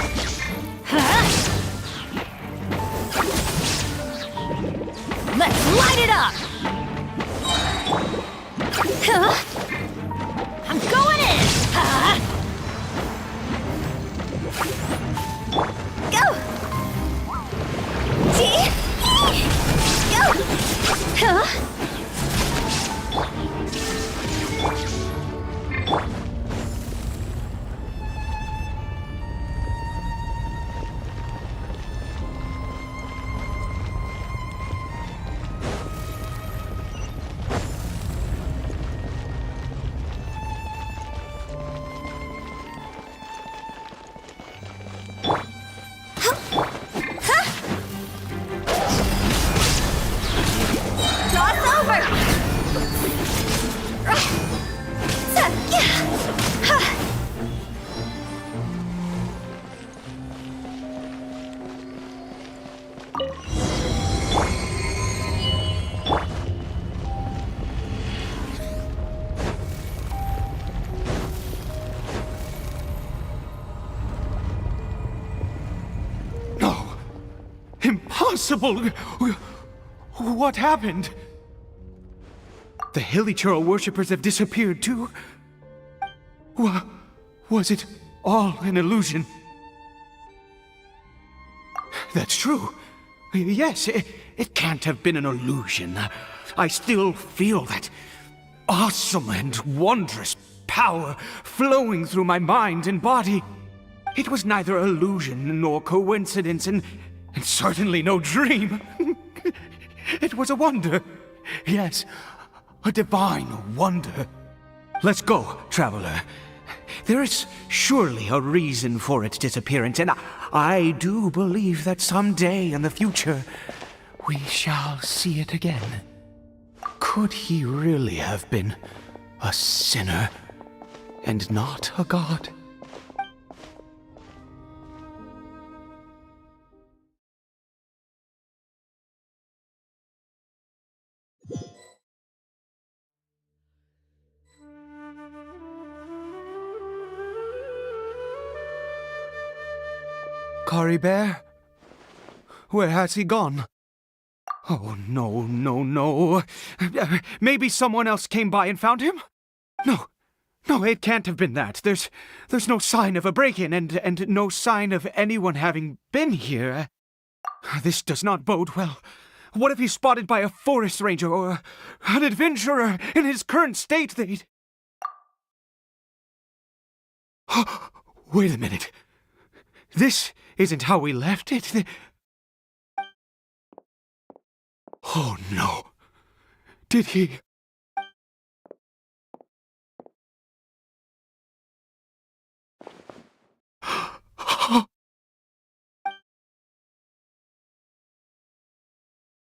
Let's light it up! I'm going in! Go! Go! Impossible! What happened? The Hilly worshippers have disappeared too? Was it all an illusion? That's true. Yes, it can't have been an illusion. I still feel that awesome and wondrous power flowing through my mind and body. It was neither illusion nor coincidence, and certainly no dream. It was a wonder. Yes, a divine wonder. Let's go, traveler. There is surely a reason for its disappearance, and I do believe that someday in the future we shall see it again. Could he really have been a sinner and not a god? Kari Bear? Where has he gone? Oh, no, no, no. Maybe someone else came by and found him? No, it can't have been that. There's no sign of a break-in and no sign of anyone having been here. This does not bode well. What if he's spotted by a forest ranger or an adventurer in his current state? They'd... Wait a minute. This isn't how we left it. Oh, no. Did he...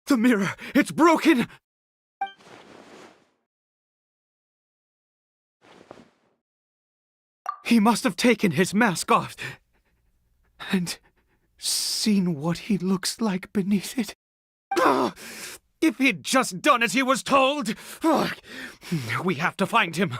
The mirror! It's broken! He must have taken his mask off and seen what he looks like beneath it. If he'd just done as he was told! We have to find him.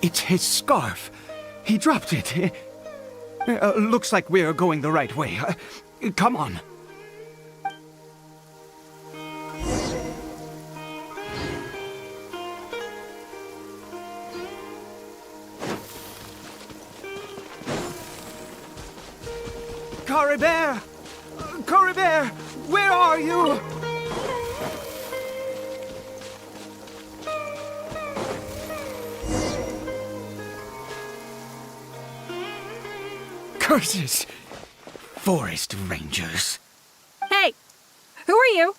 It's his scarf. He dropped it. Looks like we're going the right way. Come on. Kari Bear! Kari Bear! Where are you? Curses! Forest rangers. Hey! Who are you?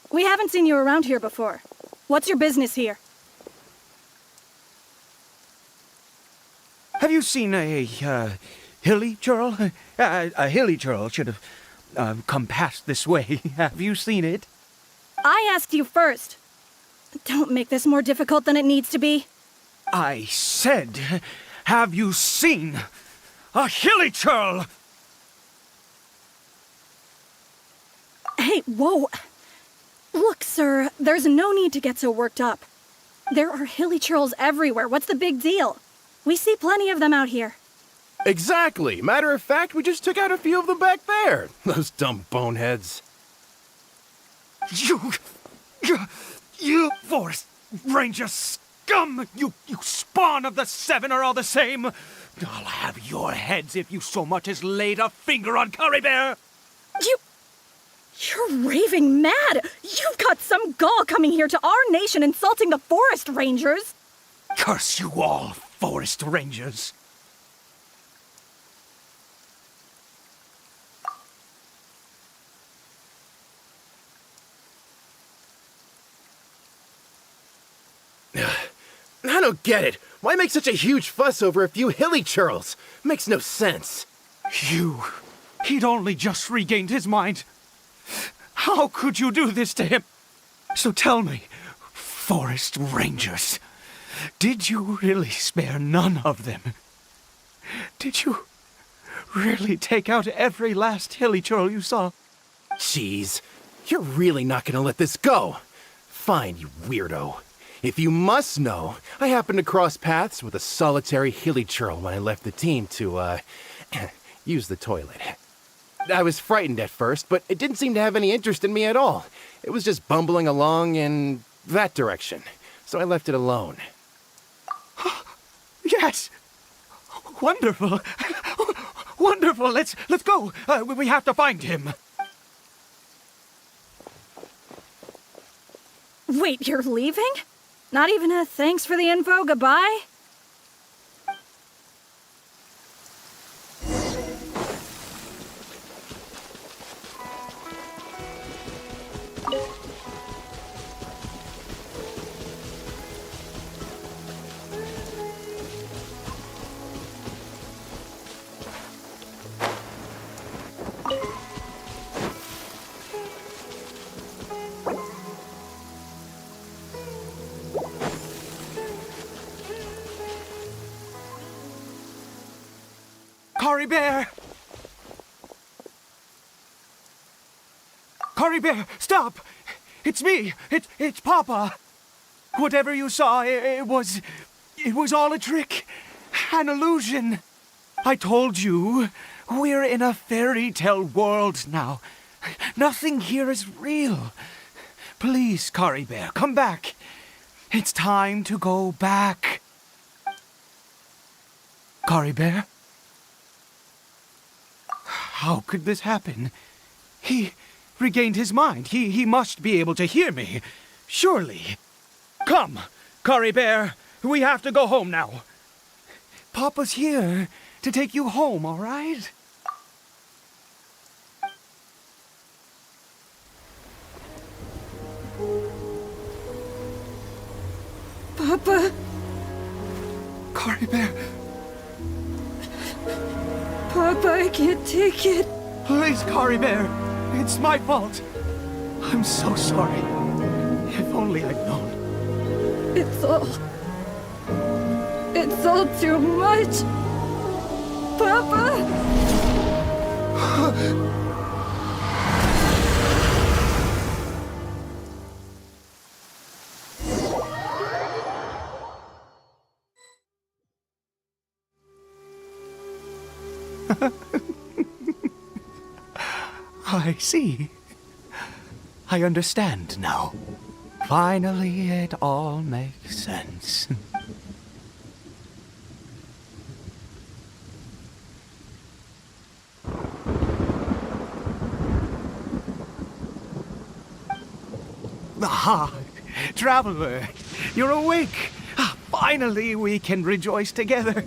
We haven't seen you around here before. What's your business here? Have you seen a hilly churl? A hilly churl should have come past this way. Have you seen it? I asked you first. Don't make this more difficult than it needs to be. I said, have you seen a hilly churl? Hey, whoa. Look, sir, there's no need to get so worked up. There are hilly churls everywhere. What's the big deal? We see plenty of them out here. Exactly. Matter of fact, we just took out a few of them back there. Those dumb boneheads. You forest ranger scum! You spawn of the seven are all the same! I'll have your heads if you so much as laid a finger on Curry Bear! You're raving mad! You've got some gall coming here to our nation insulting the forest rangers! Curse you all, forest rangers! I don't get it. Why make such a huge fuss over a few hilly churls? Makes no sense. He'd only just regained his mind. How could you do this to him? So tell me, forest rangers, did you really spare none of them? Did you really take out every last hilly churl you saw? Jeez, you're really not gonna let this go. Fine, you weirdo. If you must know, I happened to cross paths with a solitary hilly churl when I left the team to, use the toilet. I was frightened at first, but it didn't seem to have any interest in me at all. It was just bumbling along in that direction, so I left it alone. Yes! Wonderful! Wonderful! Let's go! We have to find him! Wait, you're leaving? Not even a thanks for the info, goodbye? Curry Bear! Curry Bear, stop! It's me! It's Papa! Whatever you saw, it was all a trick. An illusion. I told you, we're in a fairy tale world now. Nothing here is real. Please, Curry Bear, come back. It's time to go back. Curry Bear? How could this happen? He regained his mind. He must be able to hear me. Surely. Come, Curry Bear. We have to go home now. Papa's here to take you home, all right? Papa? Curry Bear, Papa, I can't take it. please, Curry Bear. It's my fault. I'm so sorry. If only I'd known. It's all too much. Papa? I see. I understand now. Finally, it all makes sense. Ah, traveler, you're awake. Finally, we can rejoice together.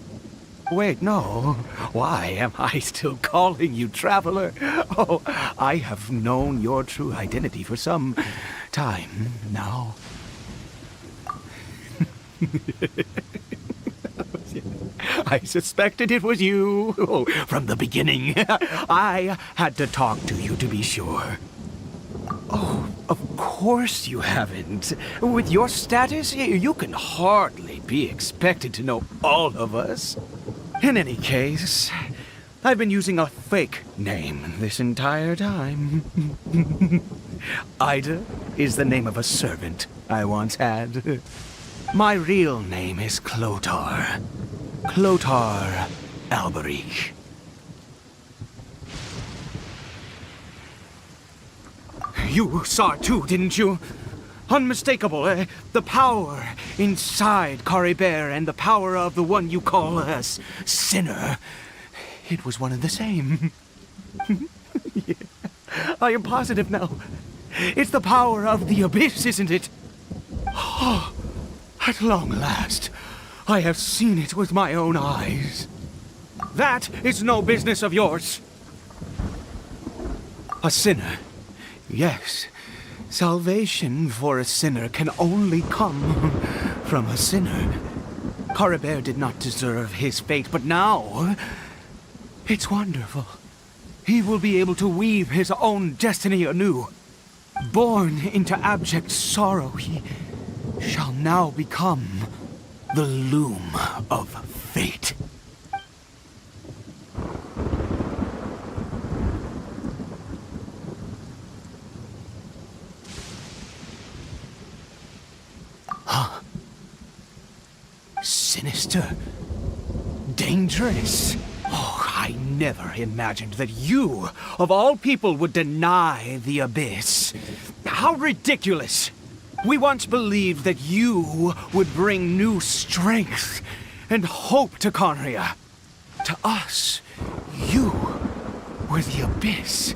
Wait, no. Why am I still calling you traveler? Oh, I have known your true identity for some time now. I suspected it was you. Oh, from the beginning. I had to talk to you to be sure. Oh, of course. course you haven't. With your status, you can hardly be expected to know all of us. In any case, I've been using a fake name this entire time. Ida is the name of a servant I once had. My real name is Clotar. Clotar Alberich. You saw it too, didn't you? Unmistakable, eh? The power inside Caribert and the power of the one you call a sinner. It was one and the same. Yeah. I am positive now. It's the power of the abyss, isn't it? Oh, at long last, I have seen it with my own eyes. That is no business of yours. A sinner. Yes, salvation for a sinner can only come from a sinner. Caribert did not deserve his fate, but now it's wonderful. He will be able to weave his own destiny anew. Born into abject sorrow, he shall now become the loom of fate. Huh? Sinister. Dangerous. Oh, I never imagined that you, of all people, would deny the abyss. How ridiculous! We once believed that you would bring new strength and hope to Conria. To us, you were the abyss.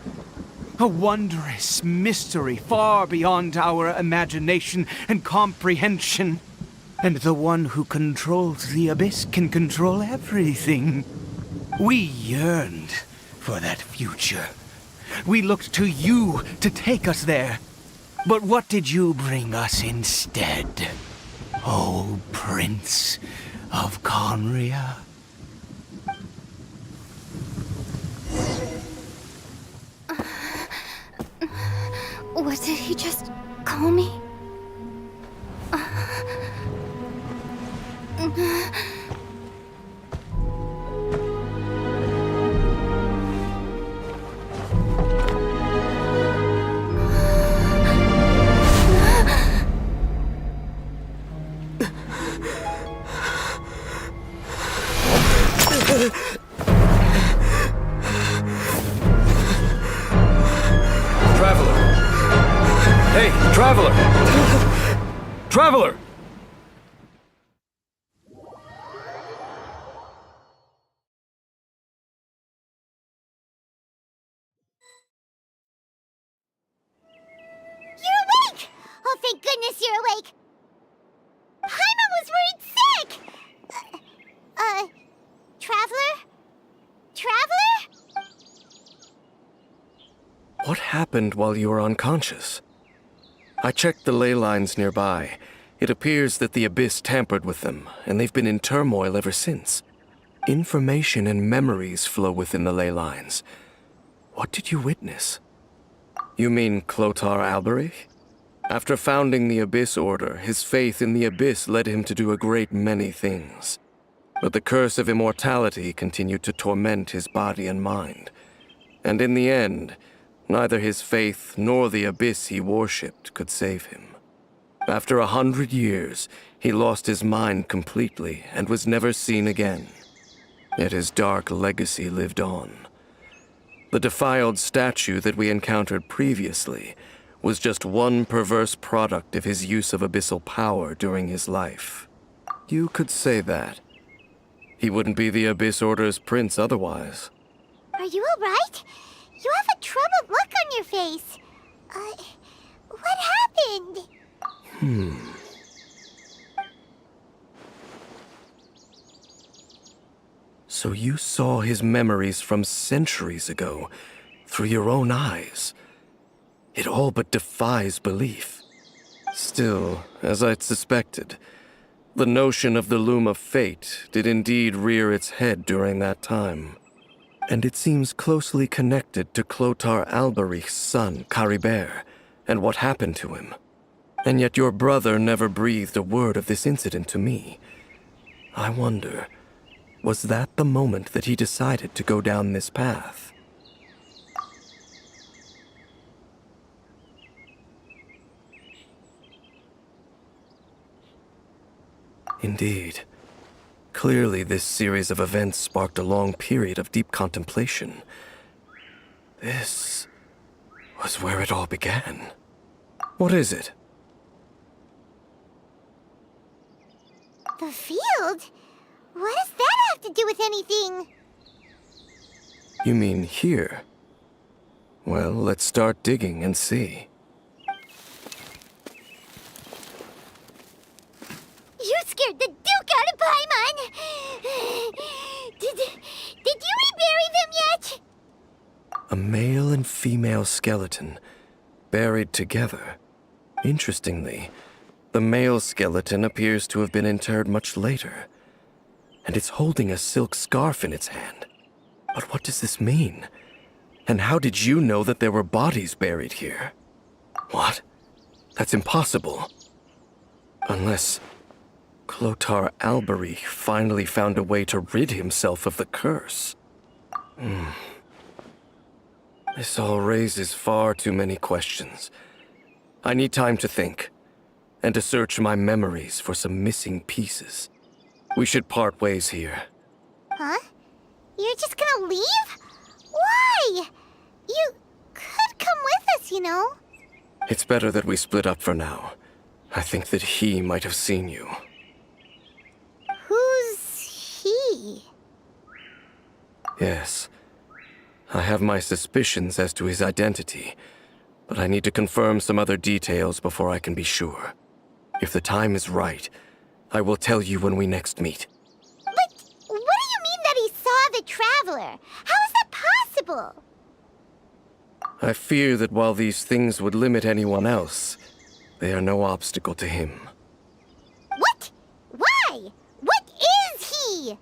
A wondrous mystery far beyond our imagination and comprehension. And the one who controls the abyss can control everything. We yearned for that future. We looked to you to take us there. But what did you bring us instead? Oh, Prince of Conria. What did he just call me? Traveler! Hey, Traveler! Traveler! You're awake! Oh, thank goodness you're awake! Paimon was worried sick! Traveler? Traveler? What happened while you were unconscious? I checked the ley lines nearby. It appears that the abyss tampered with them, and they've been in turmoil ever since. Information and memories flow within the ley lines. What did you witness? You mean Clotar Alberich? After founding the Abyss Order, his faith in the Abyss led him to do a great many things. But the curse of immortality continued to torment his body and mind. And in the end, neither his faith nor the Abyss he worshipped could save him. After 100 years, he lost his mind completely and was never seen again. Yet his dark legacy lived on. The defiled statue that we encountered previously was just one perverse product of his use of abyssal power during his life. You could say that. He wouldn't be the Abyss Order's prince otherwise. Are you alright? You have a troubled look on your face. What happened? So you saw his memories from centuries ago through your own eyes. It all but defies belief. Still, as I'd suspected, the notion of the Loom of Fate did indeed rear its head during that time. And it seems closely connected to Clotar Alberich's son, Caribert, and what happened to him. And yet your brother never breathed a word of this incident to me. I wonder, was that the moment that he decided to go down this path? Indeed. Clearly, this series of events sparked a long period of deep contemplation. This was where it all began. What is it? The field? What does that have to do with anything? You mean here? Well, let's start digging and see. You scared the Duke out of Paimon! Did you rebury them yet? A male and female skeleton, buried together. Interestingly, the male skeleton appears to have been interred much later, and it's holding a silk scarf in its hand. But what does this mean? And how did you know that there were bodies buried here? What? That's impossible. Unless Clotar Albery finally found a way to rid himself of the curse. This all raises far too many questions. I need time to think, and to search my memories for some missing pieces. We should part ways here. Huh? You're just gonna leave? Why? You could come with us, you know. It's better that we split up for now. I think that he might have seen you. Who's he? Yes. I have my suspicions as to his identity, but I need to confirm some other details before I can be sure. If the time is right, I will tell you when we next meet. But what do you mean that he saw the Traveler? How is that possible? I fear that while these things would limit anyone else, they are no obstacle to him. What? Why? What is he?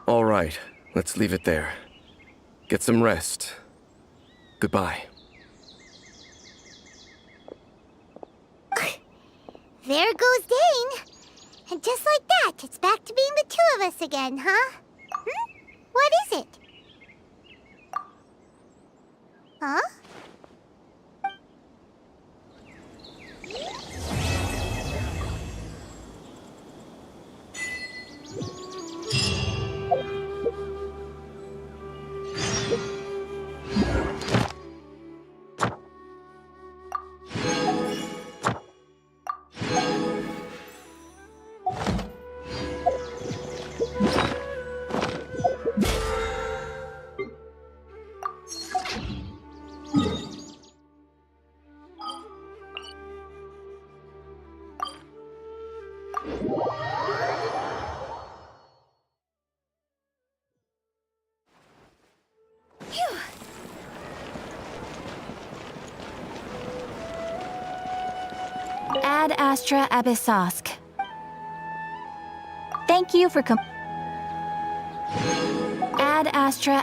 All right, let's leave it there. Get some rest. Goodbye. There goes Dane. And just like that, it's back to being the two of us again, huh? What is it? Huh? Ad Astra Abyssosk. Thank you for Ad Astra